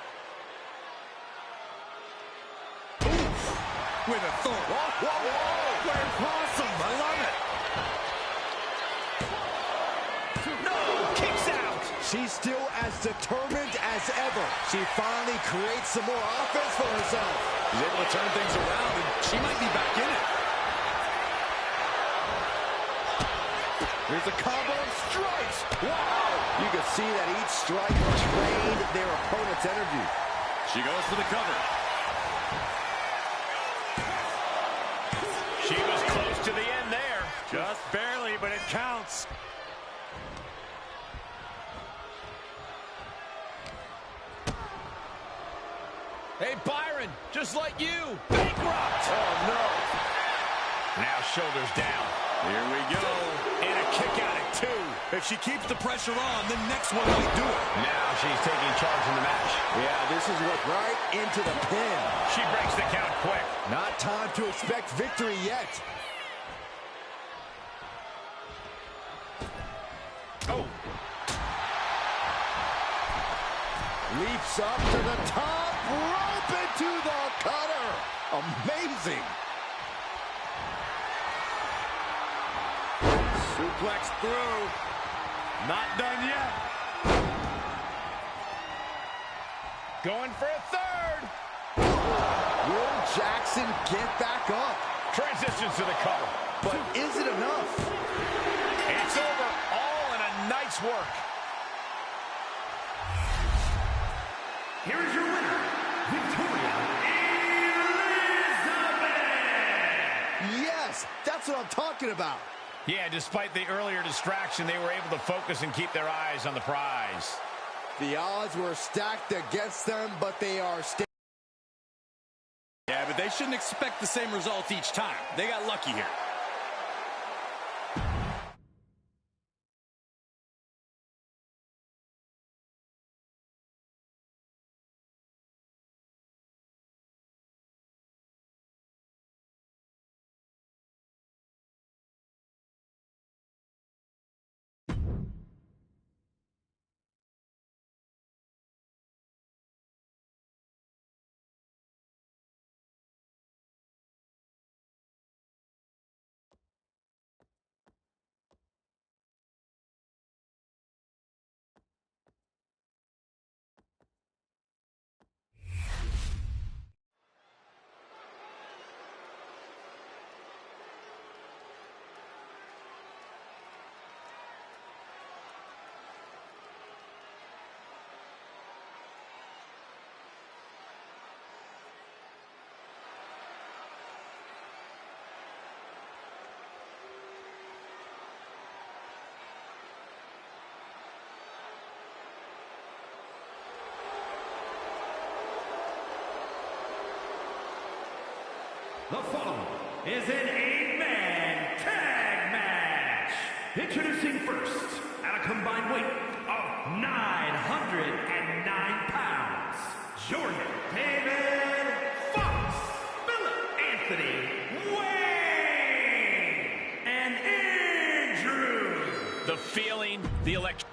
With authority. Whoa, whoa, whoa. What awesome. I love it. No, kicks out. She's still as determined as ever. She finally creates some more offense for herself. She's able to turn things around, and she might be back in it. Here's a combo of strikes. Wow! You can see that each strike drained their opponent's energy. She goes for the cover. She was close to the end there. Just barely, but it counts. Hey, Byron, just like you. Bankrupt. Oh, no. Now shoulders down. Here we go. And a kick out at 2. If she keeps the pressure on, the next one might do it. Now she's taking charge in the match. Yeah, this is what right into the pin. She breaks the count quick. Not time to expect victory yet. Oh. Leaps up to the top rope into the cutter. Amazing. Suplex through. Not done yet. Going for a third. Will Jackson get back up? Transitions to the cover. But is it enough? It's over. All in a nice work. Here is your winner, Victoria Elizabeth! Yes, that's what I'm talking about. Yeah, despite the earlier distraction, they were able to focus and keep their eyes on the prize. The odds were stacked against them, but they are still. Yeah, but they shouldn't expect the same results each time. They got lucky here. The following is an 8-man tag match. Introducing first, at a combined weight of 909 pounds, Jordan David Fox, Philip Anthony Wayne, and Andrew. The feeling, the electric.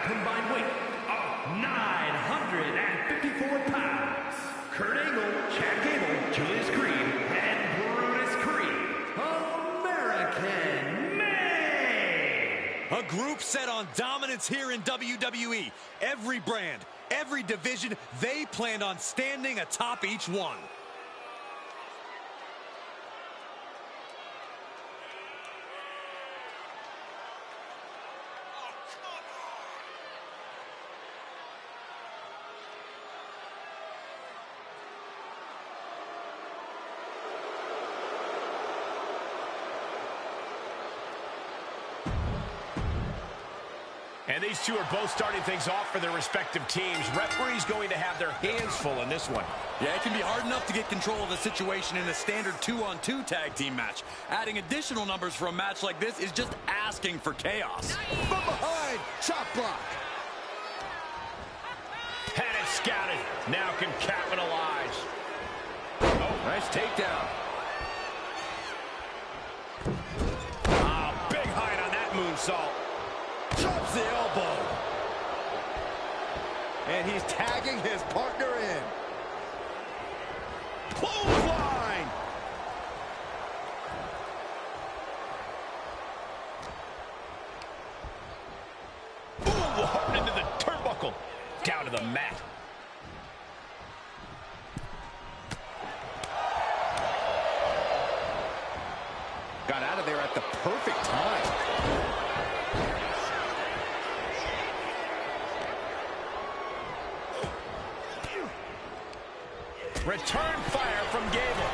Combined weight of 954 pounds. Kurt Angle, Chad Gable, Julius Creed, and Brutus Creed. American made. A group set on dominance here in WWE. Every brand, every division, they planned on standing atop each one. And these two are both starting things off for their respective teams. Referee's going to have their hands full in this one. Yeah, it can be hard enough to get control of a situation in a standard 2-on-2 tag team match. Adding additional numbers for a match like this is just asking for chaos. From behind, chop block. Had it scouted. Now can capitalize. Oh, Nice takedown. Ah, big height on that moonsault. Drops the elbow. And he's tagging his partner in. Clothesline. Ooh, hard into the turnbuckle. Down to the mat. Got out of there at the perfect time. Return fire from Gable.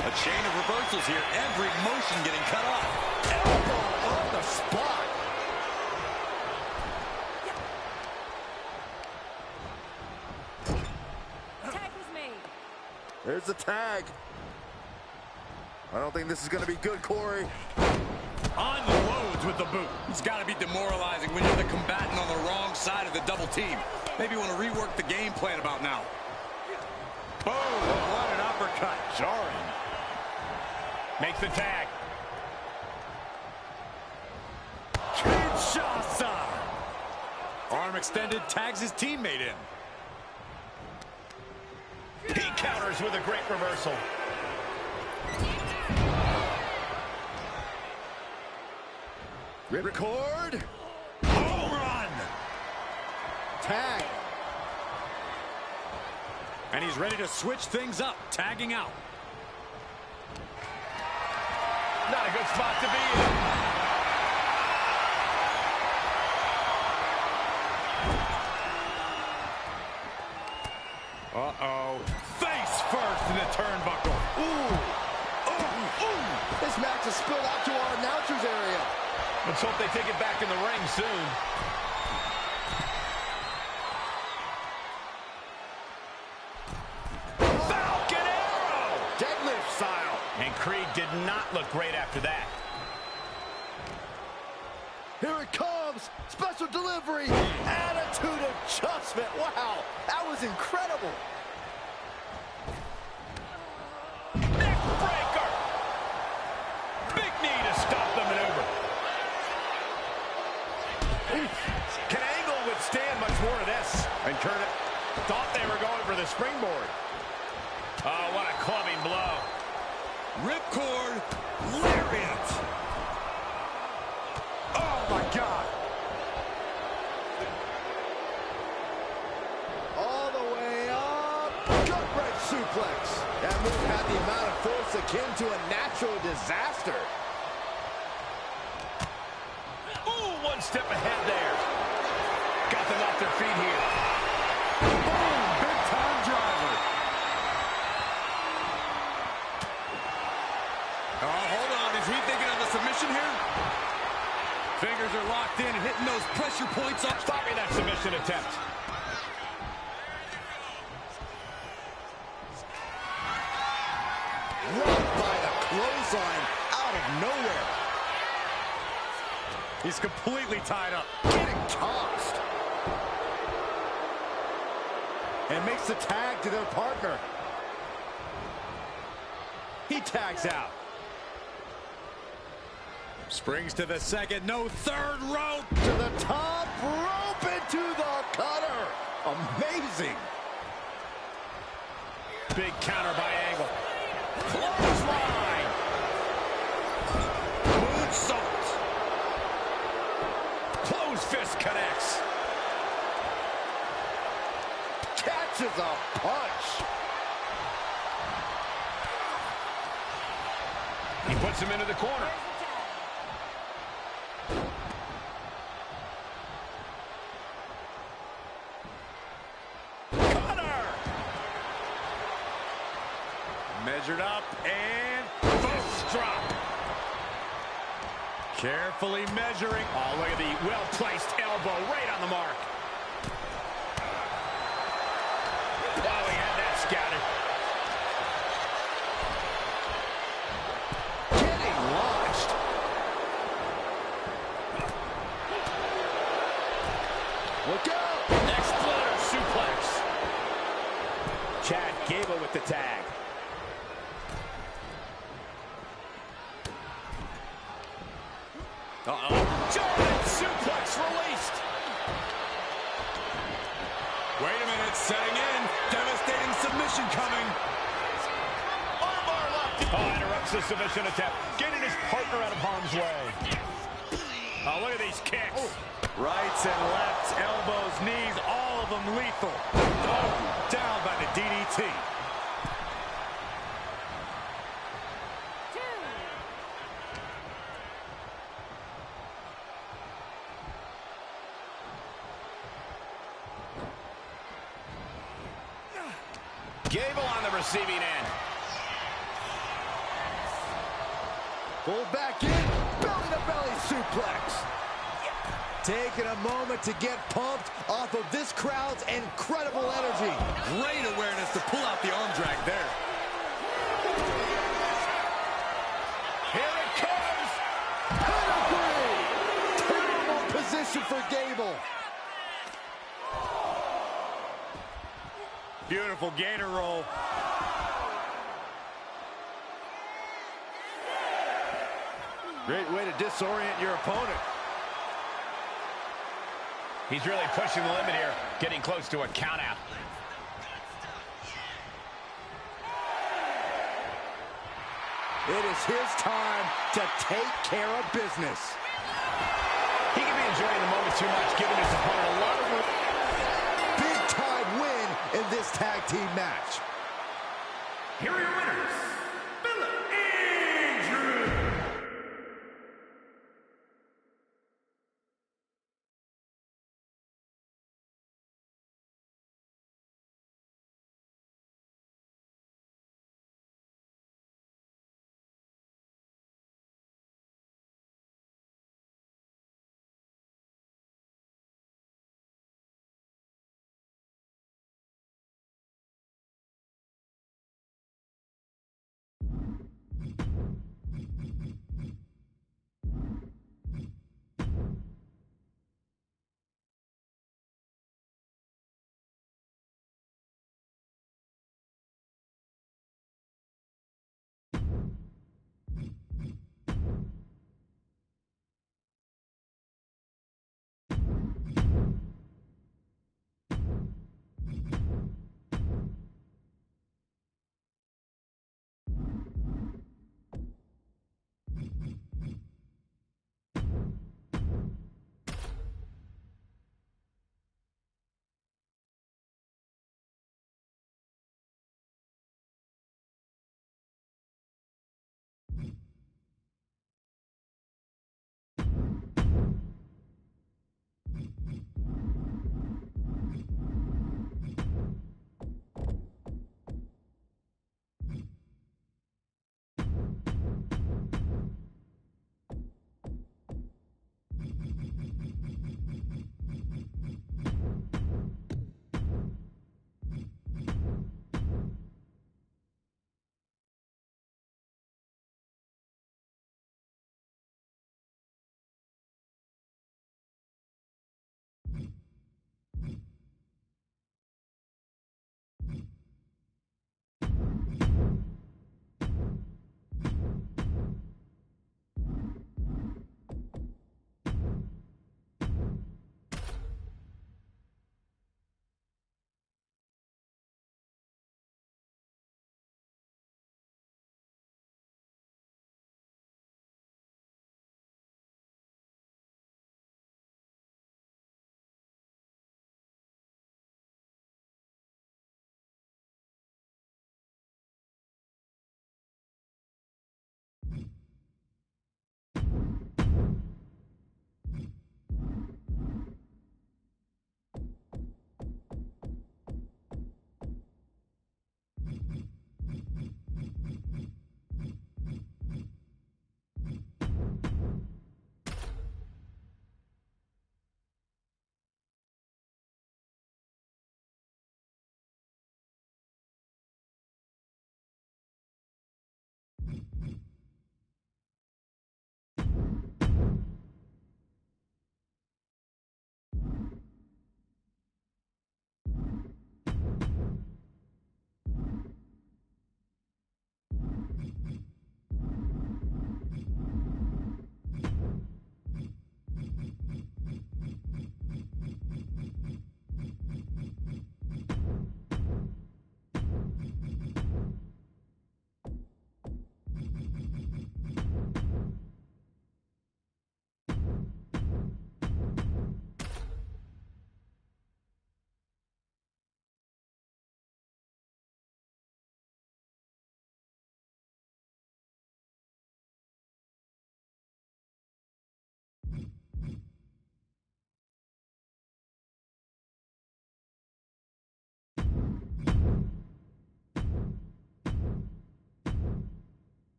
A chain of reversals here. Every motion getting cut off. Elbow on the spot. Tag was made. There's the tag. I don't think this is going to be good, Corey. Unloads with the boot. It's got to be demoralizing when you're the combatant on the wrong side of the double team. Maybe you want to rework the game plan about now. Boom! What an uppercut. Jarring. Makes the tag. Kinshasa! Arm extended, tags his teammate in. He counters with a great reversal. Ripcord. Home run! Tag. And he's ready to switch things up, tagging out. Not a good spot to be in. Uh-oh. Face first in the turnbuckle. Ooh. Ooh. Ooh. This match has spilled out to our announcer's area. Let's hope they take it back in the ring soon. Falcon Arrow! Deadlift style. And Creed did not look great after that. Here it comes. Special delivery. Attitude adjustment. Wow. That was incredible. Neck breaker! Big knee to stop the maneuver. Can Angle withstand much more of this? And Kurt thought they were going for the springboard. Oh, what a clubbing blow. Ripcord, lariat. Oh, my God. All the way up. Gut-wrench suplex. That move had the amount of force akin to a natural disaster. Ooh, one step ahead there. Got them off their feet here. Boom, big time driver. Oh, hold on. Is he thinking of a submission here? Fingers are locked in, hitting those pressure points up. Stopping that submission attempt. Rocked by the clothesline out of nowhere. He's completely tied up. Getting tossed. And makes the tag to their partner. He tags out. Springs to the second, no third rope. To the top rope into the cutter. Amazing. Big counter by Angle. Clothesline. Moonsault. Closed fist connects. Catches a punch. He puts him into the corner. Measured up and fist drop. Carefully measuring. Oh, look at the well-placed elbow right on the mark. Oh, he had that scouted. Getting launched. Look out. Exploder suplex. Chad Gable with the tag. German suplex released. Wait a minute, setting in. Devastating submission coming. Armbar locked. Oh, interrupts the submission attempt, getting his partner out of harm's way. Oh, look at these kicks. Rights and lefts, elbows, knees, all of them lethal. Oh, down by the DDT. Gable on the receiving end. Pulled back in, belly-to-belly suplex. Taking a moment to get pumped off of this crowd's incredible energy. Great awareness to pull out the arm drag there. Here it comes. Pedigree! Terrible position for Gable. Beautiful gator roll. Great way to disorient your opponent. He's really pushing the limit here, getting close to a countout. It is his time to take care of business. He can be enjoying the moment too much, giving his opponent a lot of room. Big time win in this tag team match. Here are your winners.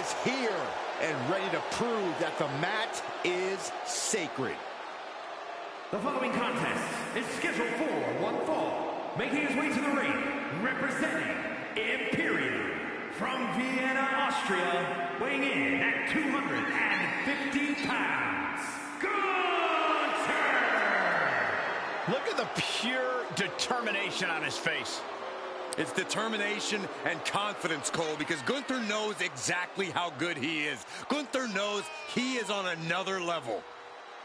is here and ready to prove that the mat is sacred. The following contest is scheduled for one fall. Making his way to the ring, representing Imperium from Vienna, Austria, weighing in at 250 pounds, Gunther! Look at the pure determination on his face. It's determination and confidence, Cole, because Gunther knows exactly how good he is. Gunther knows he is on another level.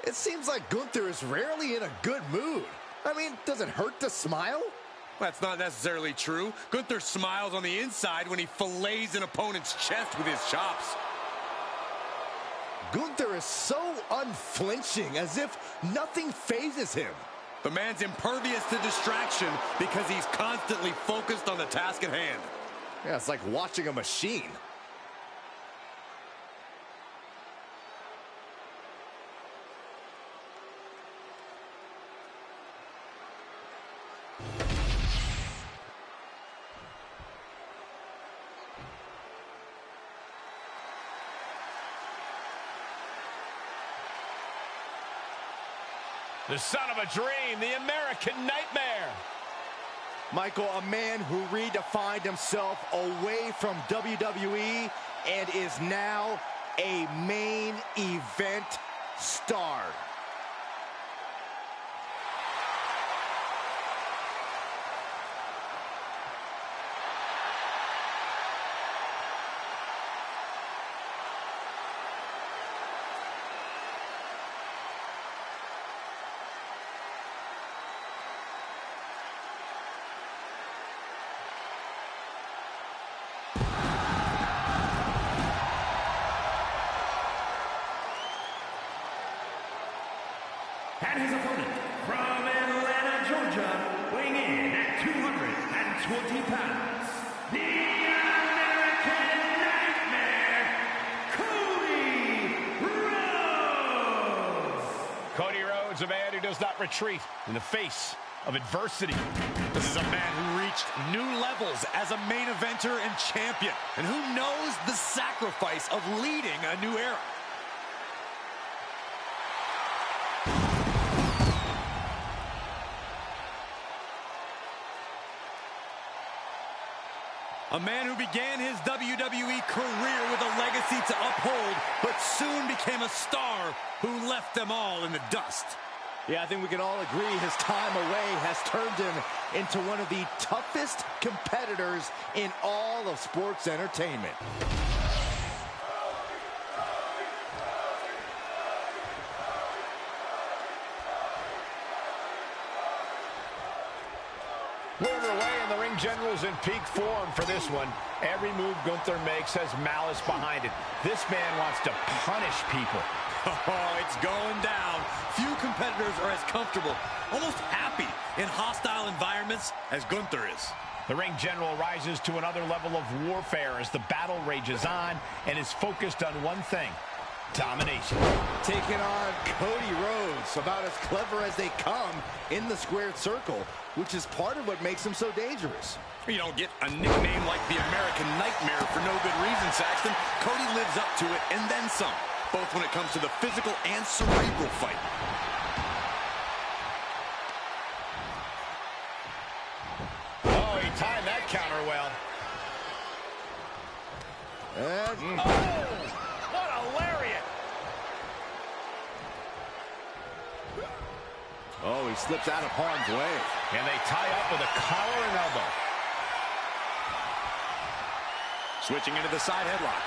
It seems like Gunther is rarely in a good mood. I mean, does it hurt to smile? That's not necessarily true. Gunther smiles on the inside when he fillets an opponent's chest with his chops. Gunther is so unflinching, as if nothing phases him. The man's impervious to distraction because he's constantly focused on the task at hand. Yeah, it's like watching a machine. The son of a dream, the American Nightmare. Michael, a man who redefined himself away from WWE and is now a main event star. And his opponent from Atlanta, Georgia, weighing in at 220 pounds, the American Nightmare, Cody Rhodes. Cody Rhodes, a man who does not retreat in the face of adversity. This is a man who reached new levels as a main eventer and champion, and who knows the sacrifice of leading a new era. A man who began his WWE career with a legacy to uphold, but soon became a star who left them all in the dust. Yeah, I think we can all agree his time away has turned him into one of the toughest competitors in all of sports entertainment. We're underway, and the ring general's in peak form for this one. Every move Gunther makes has malice behind it. This man wants to punish people. Oh, it's going down. Few competitors are as comfortable, almost happy in hostile environments as Gunther is. The ring general rises to another level of warfare as the battle rages on and is focused on one thing: domination. Taking on Cody Rhodes, about as clever as they come in the squared circle, which is part of what makes him so dangerous. You don't get a nickname like the American Nightmare for no good reason, Saxton. Cody lives up to it and then some, both when it comes to the physical and cerebral fight. Oh, he timed that counter well. And Oh, what a lariat! oh, he slips out of harm's way. And they tie up with a collar and elbow. Switching into the side headlock.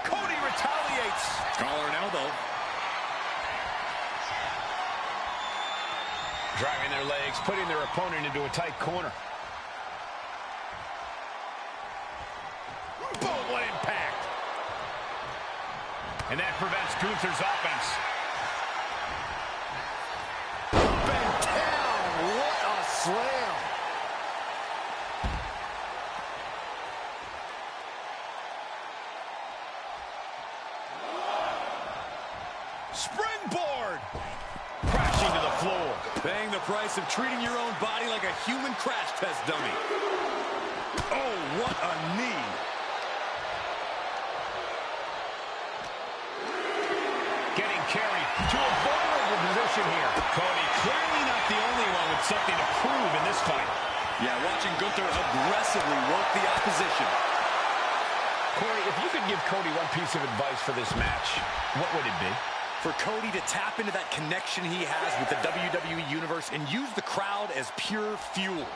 Cody retaliates. Collar and elbow. Driving their legs, putting their opponent into a tight corner. Boom, what impact. And that prevents Gunther's offense. Up and down, what a slam. Springboard! Crashing to the floor. Paying the price of treating your own body like a human crash test dummy. Oh, what a knee. Getting carried to a vulnerable position here. Cody clearly not the only one with something to prove in this fight. Yeah, watching Gunther aggressively work the opposition. Corey, if you could give Cody one piece of advice for this match, what would it be? For Cody to tap into that connection he has with the WWE Universe and use the crowd as pure fuel.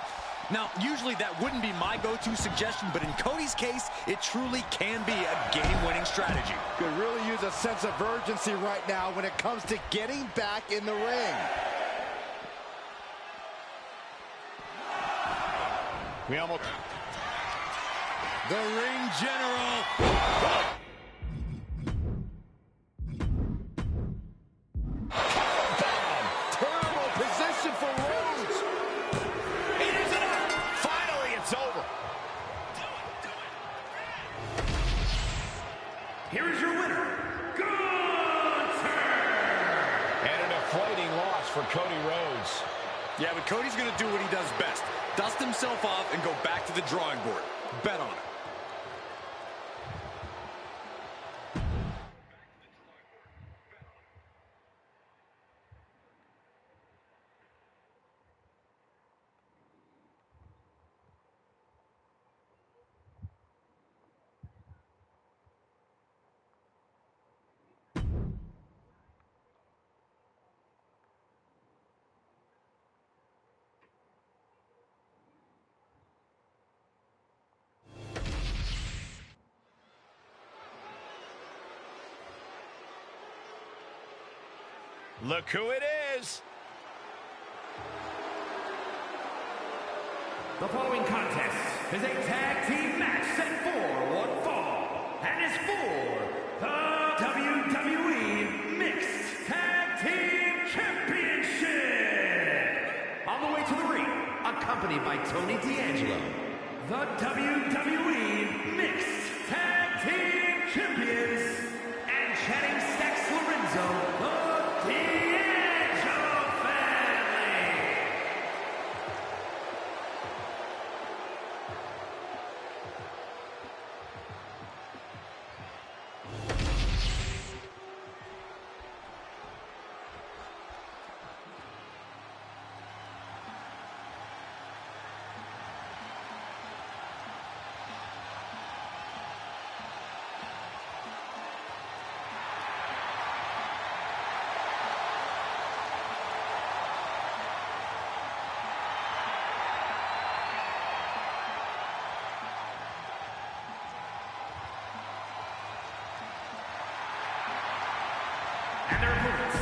Now, usually that wouldn't be my go-to suggestion, but in Cody's case, it truly can be a game-winning strategy. Could really use a sense of urgency right now when it comes to getting back in the ring. We almost... The ring general. Terrible position for Rhodes. It is enough. Finally, it's over. Here is your winner, Gunther! And a deflating loss for Cody Rhodes. Yeah, but Cody's going to do what he does best. Dust himself off and go back to the drawing board. Bet on it. Look who it is. The following contest is a tag team match set for one fall and is for the WWE Mixed Tag Team Championship. On the way to the ring, accompanied by Tony D'Angelo, the WWE Mixed Tag Team Champions, and Channing Stacks Lorenzo, the D'Angelo family. And their opponents.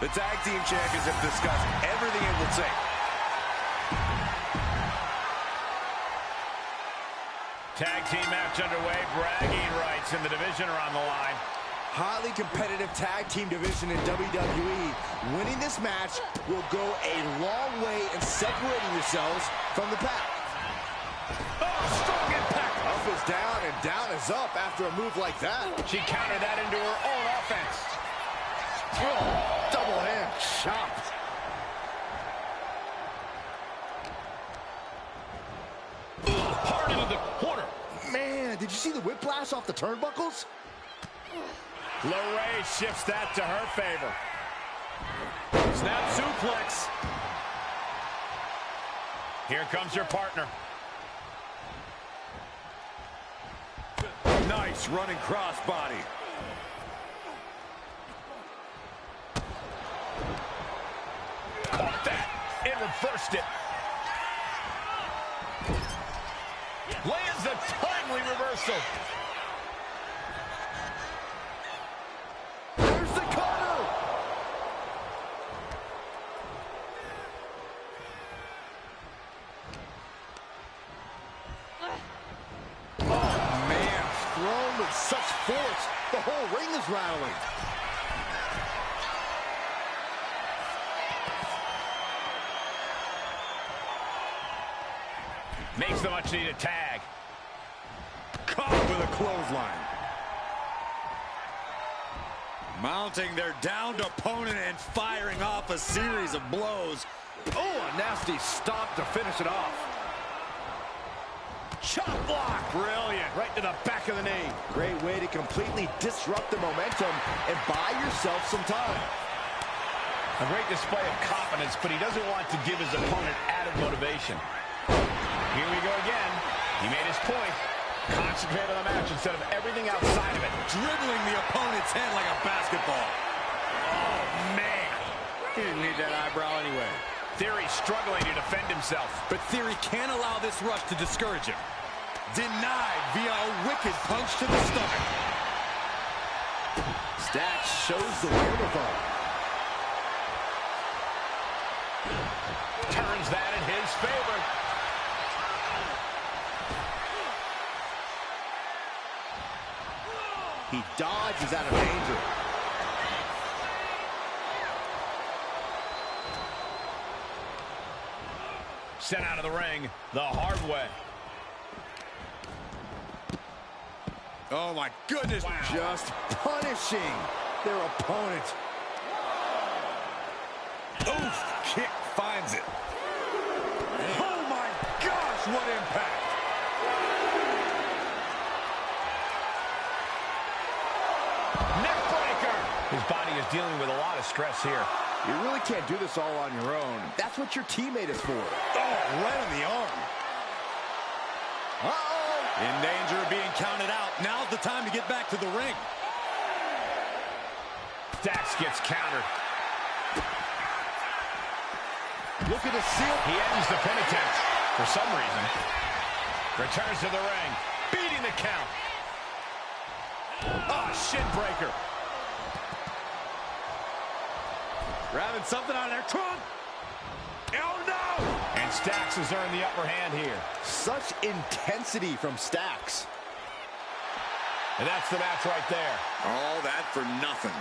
The tag team champions have discussed everything it will take. Tag team match underway. Bragging rights in the division are on the line. Highly competitive tag team division in WWE. Winning this match will go a long way in separating yourselves from the pack. Oh, strong impact. Up is down and down is up after a move like that. She countered that into her own offense. Oh, double hand chop. Hard into the corner. Man, did you see the whiplash off the turnbuckles? LeRae shifts that to her favor. Snap suplex. Here comes your partner. Nice running crossbody. Caught that and reversed it. Lands a timely reversal. There's the cutter. Oh, man, thrown with such force, the whole ring is rattling. Makes the much-needed tag. Caught with a clothesline. Mounting their downed opponent and firing off a series of blows. Oh, a nasty stop to finish it off. Chop block. Brilliant. Right to the back of the knee. Great way to completely disrupt the momentum and buy yourself some time. A great display of confidence, but he doesn't want to give his opponent added motivation. Here we go again. He made his point. Concentrate on the match instead of everything outside of it. Dribbling the opponent's head like a basketball. Oh, man. He didn't need that eyebrow anyway. Theory struggling to defend himself. But Theory can't allow this rush to discourage him. Denied via a wicked punch to the stomach. Stacks shows the wherewithal. Turns that in his favor. He dodges out of danger. Sent out of the ring the hard way. Oh, my goodness. Wow. Just punishing their opponent. Oof, kick finds it. Oh, my gosh, what impact. Neckbreaker. His body is dealing with a lot of stress here. You really can't do this all on your own. That's what your teammate is for. Oh, right on the arm. Uh-oh. In danger of being counted out. Now's the time to get back to the ring. Dax gets countered. Look at the seal. He ends the pin attempt for some reason. Returns to the ring. Beating the count. Oh, shin breaker. Grabbing something out of their trunk. Oh, no! And Stax has earned the upper hand here. Such intensity from Stacks. And that's the match right there. All that for nothing.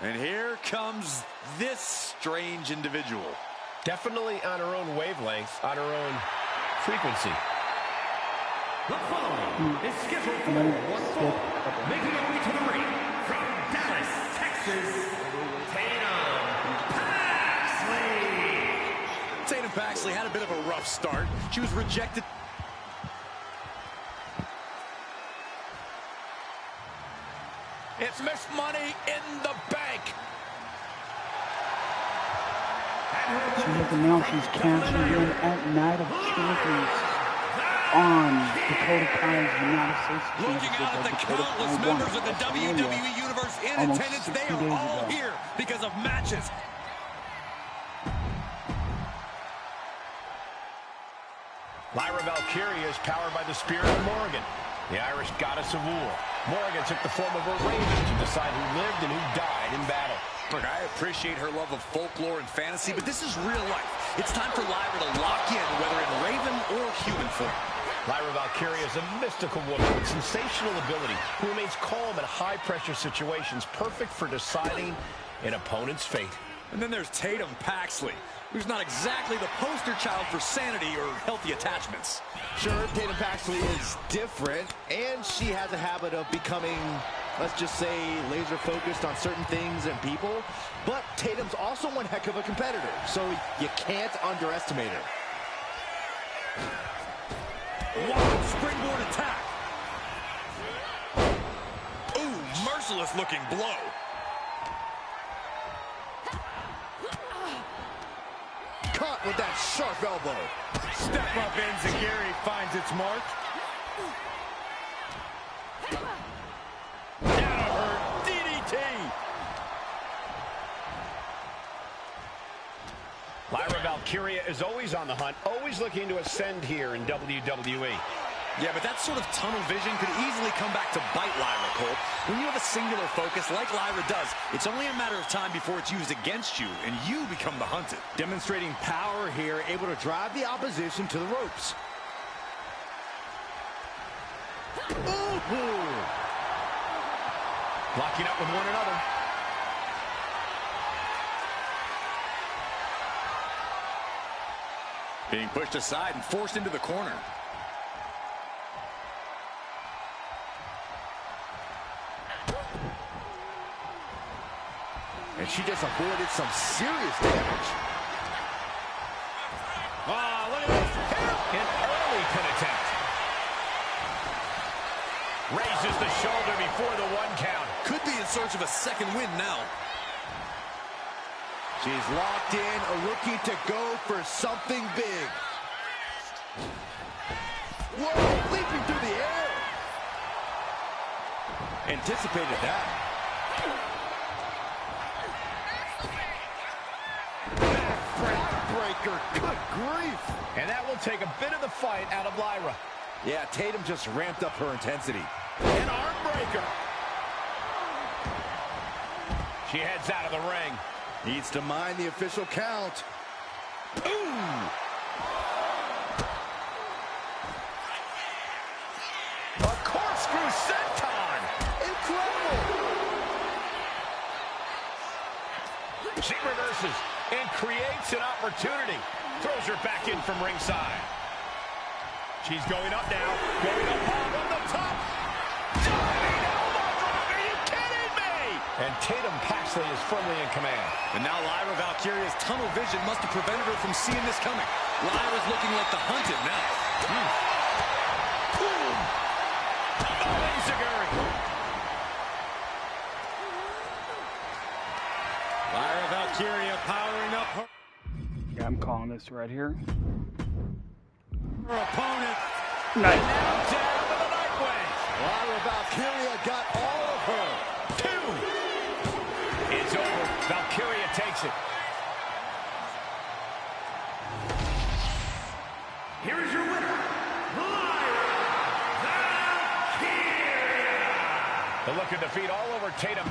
And here comes this strange individual. Definitely on her own wavelength, on her own frequency. The following is scheduled for one fall. Making her way to the ring from Dallas, Texas, Tatum Paxley had a bit of a rough start. She was rejected. It's Miss Money in the Bank. So look, now she's cashing in at Night of Champions on Dakota Kai's United States Looking out at the Dakota countless Kai members won of the WWE Universe in almost attendance. 60 They are days all ago. here because of matches. Lyra Valkyria is powered by the spirit of Morrigan, the Irish goddess of war. Morrigan took the form of a raven to decide who lived and who died in battle. Look, I appreciate her love of folklore and fantasy, but this is real life. It's time for Lyra to lock in, whether in raven or human form. Lyra Valkyria is a mystical woman with sensational ability who remains calm in high-pressure situations, perfect for deciding an opponent's fate. And then there's Tatum Paxley, who's not exactly the poster child for sanity or healthy attachments. Sure, Tatum Paxley is different, and she has a habit of becoming, let's just say, laser focused on certain things and people. But Tatum's also one heck of a competitor, so you can't underestimate her. Wild springboard attack. Ooh, merciless looking blow. Caught with that sharp elbow. Step up enziguri finds its mark. Valkyria is always on the hunt, always looking to ascend here in WWE. Yeah, but that sort of tunnel vision could easily come back to bite Lyra, Cole. When you have a singular focus like Lyra does, it's only a matter of time before it's used against you, and you become the hunted. Demonstrating power here, able to drive the opposition to the ropes. Ooh. Locking up with one another. Being pushed aside and forced into the corner. And she just avoided some serious damage. Oh, look at this. An early pin attempt. Raises the shoulder before the 1 count. Could be in search of a second win now. She's locked in, looking to go for something big. Whoa, leaping through the air. Anticipated that. Backbreaker, good grief. And that will take a bit of the fight out of Lyra. Yeah, Tatum just ramped up her intensity. An arm breaker. She heads out of the ring. Needs to mind the official count. Ooh! A corkscrew senton. Incredible! She reverses and creates an opportunity. Throws her back in from ringside. She's going up now. Going up hard on the top. Diving elbow drop. Are you kidding me? And Tatum Paxley is firmly in command. And now Lyra Valkyria's tunnel vision must have prevented her from seeing this coming. Lyra's looking like the hunted now. Boom! Enziguri. Lyra Valkyria powering up her Yeah, I'm calling this right here. opponent. Nice. Now down with a nightwave. Lyra Valkyria got all of her. 2. It's over. Valkyria takes it. Here is your winner, Lyra Valkyria. The look of defeat all over Tatum.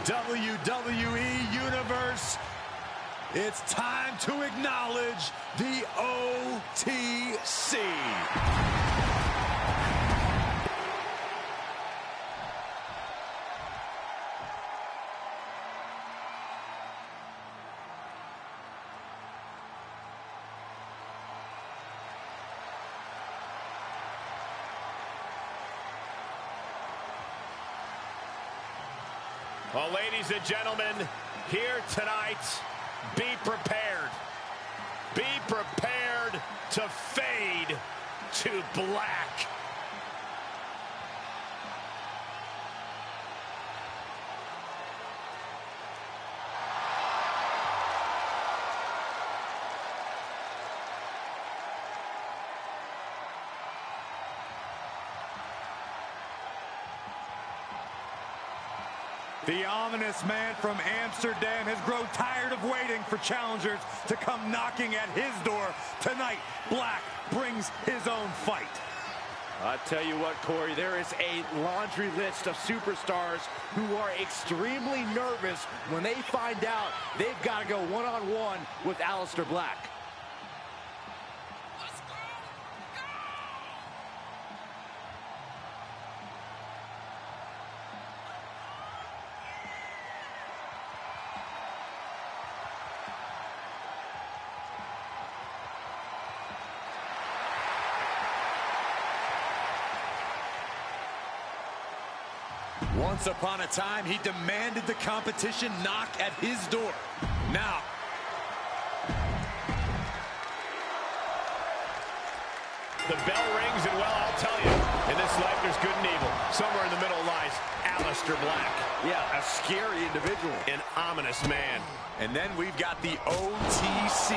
WWE Universe, it's time to acknowledge the OTC. Well, ladies and gentlemen, here tonight, be prepared. Be prepared to fade to black. The ominous man from Amsterdam has grown tired of waiting for challengers to come knocking at his door. Tonight, Black brings his own fight. I tell you what, Corey, there is a laundry list of superstars who are extremely nervous when they find out they've got to go one-on-one with Aleister Black. Once upon a time, he demanded the competition knock at his door. Now, the bell rings, and well, I'll tell you, in this life there's good and evil. Somewhere in the middle lies Aleister Black. Yeah, a scary individual. An ominous man. and then we've got the OTC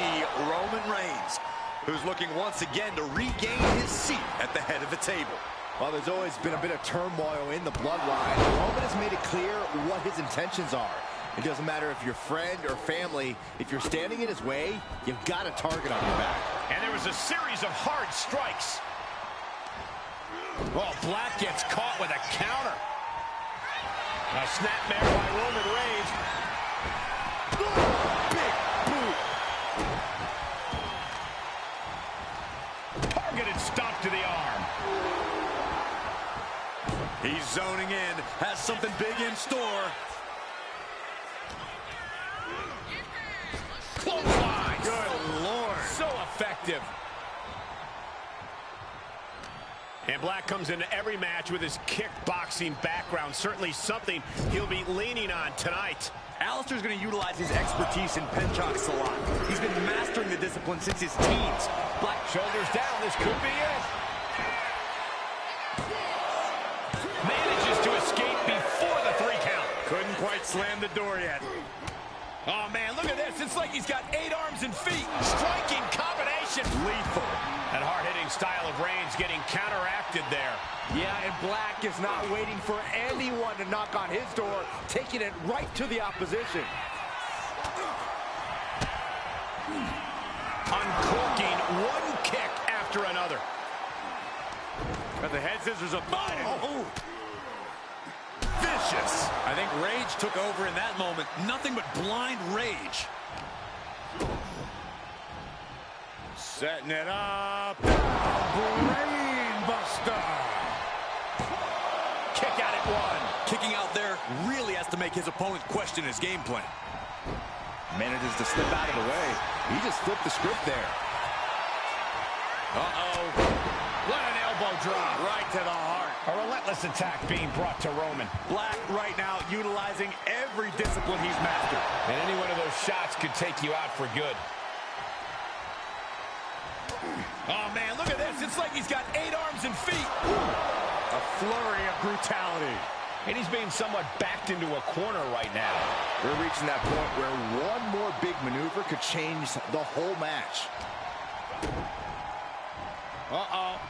Roman Reigns, who's looking once again to regain his seat at the head of the table. Well, there's always been a bit of turmoil in the bloodline. Roman has made it clear what his intentions are. It doesn't matter if you're friend or family. If you're standing in his way, you've got a target on your back. And there was a series of hard strikes. Well, Black gets caught with a counter. A snapmare by Roman Reigns. Big boot. Targeted stomp to the arm. He's zoning in, has something big in store. Clothesline. Good Lord. So effective. And Black comes into every match with his kickboxing background. Certainly something he'll be leaning on tonight. Aleister's going to utilize his expertise in penchant a lot. He's been mastering the discipline since his teens. Black shoulders down. This could be it. Manages to escape before the 3 count. Couldn't quite slam the door yet. Oh, man, look at this. It's like he's got 8 arms and feet. Striking combination. Lethal. That hard-hitting style of Reigns getting counteracted there. Yeah, and Black is not waiting for anyone to knock on his door, taking it right to the opposition. Uncorking one kick after another. But the head scissors applied. Oh. Vicious. I think rage took over in that moment. Nothing but blind rage. Setting it up. Brain buster. Kick out at 1. Kicking out there really has to make his opponent question his game plan. Manages to slip out of the way. He just flipped the script there. Uh-oh. What an elbow drop. Right to the heart. A relentless attack being brought to Roman. Black right now utilizing every discipline he's mastered. And any one of those shots could take you out for good. Oh, man, look at this. It's like he's got 8 arms and feet. A flurry of brutality. And he's being somewhat backed into a corner right now. We're reaching that point where one more big maneuver could change the whole match. Uh-oh.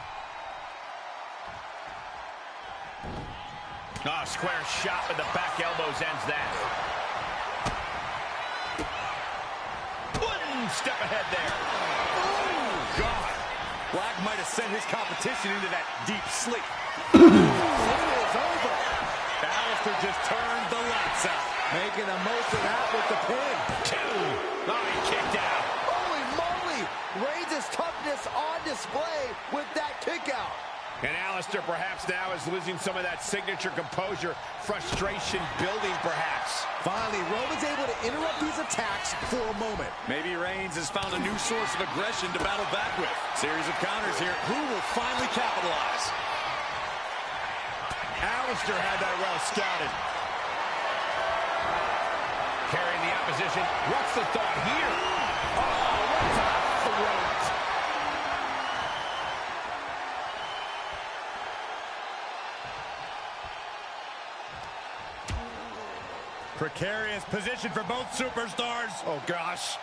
Oh, square shot with the back elbows ends that. One step ahead there. Oh, God. Black might have sent his competition into that deep sleep. It is over. Aleister just turned the lights out. Making the most of that with the pin. 2. Oh, he kicked out. Holy moly! Reigns' toughness on display with that kick out. And Aleister perhaps now is losing some of that signature composure, frustration building perhaps. Finally, Roman's able to interrupt these attacks for a moment. Maybe Reigns has found a new source of aggression to battle back with. Series of counters here. Who will finally capitalize? Aleister had that well scouted. Carrying the opposition. What's the thought here? Oh, what's a throat? Precarious position for both superstars. Oh, gosh.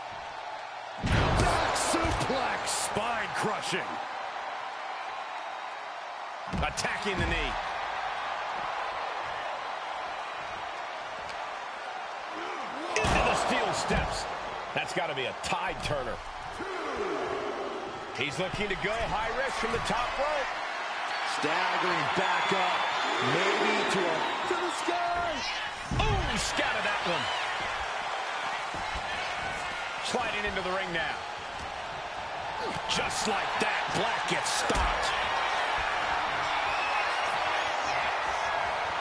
Back suplex. Spine crushing. Attacking the knee. steps. That's got to be a tide turner. He's looking to go high risk from the top rope. Staggering back up. Maybe to the sky. Oh, he scattered that one. Sliding into the ring now. Just like that, Black gets stopped.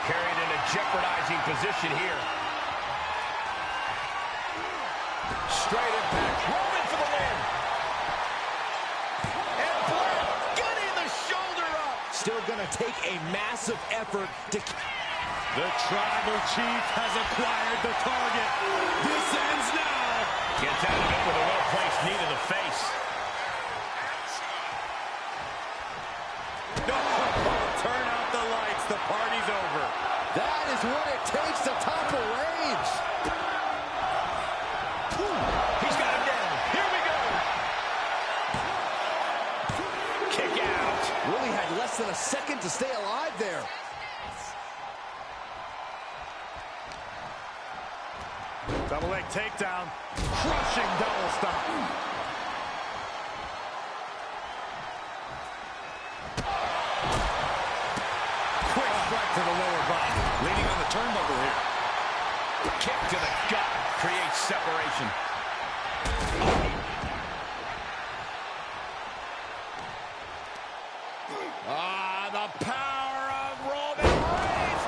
Carried in a jeopardizing position here. Straight impact, Roman for the win. And Black getting the shoulder up. Still gonna take a massive effort to... The Tribal Chief has acquired the target. This ends now. Gets out of it with a well-placed knee to the face. No, turn out the lights. The party's over. That is what it takes to top the Reigns. He's got him down. Here we go. Kick out. Really had less than a second to stay alive there. Double leg takedown. Crushing double stop. Quick strike to the lower body. Leaning on the turnbuckle here. Kick to the gut creates separation. The power of Roman Reigns.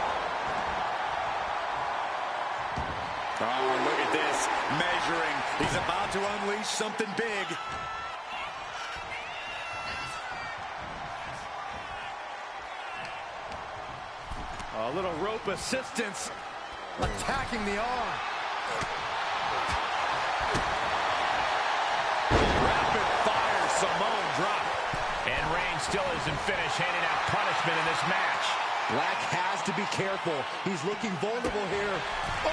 Oh, look at this. Measuring. He's about to unleash something big. A little rope assistance. Attacking the arm. Rapid fire Samoan drop. And Reigns still isn't finished handing out punishment in this match. Black has to be careful. He's looking vulnerable here. Oh.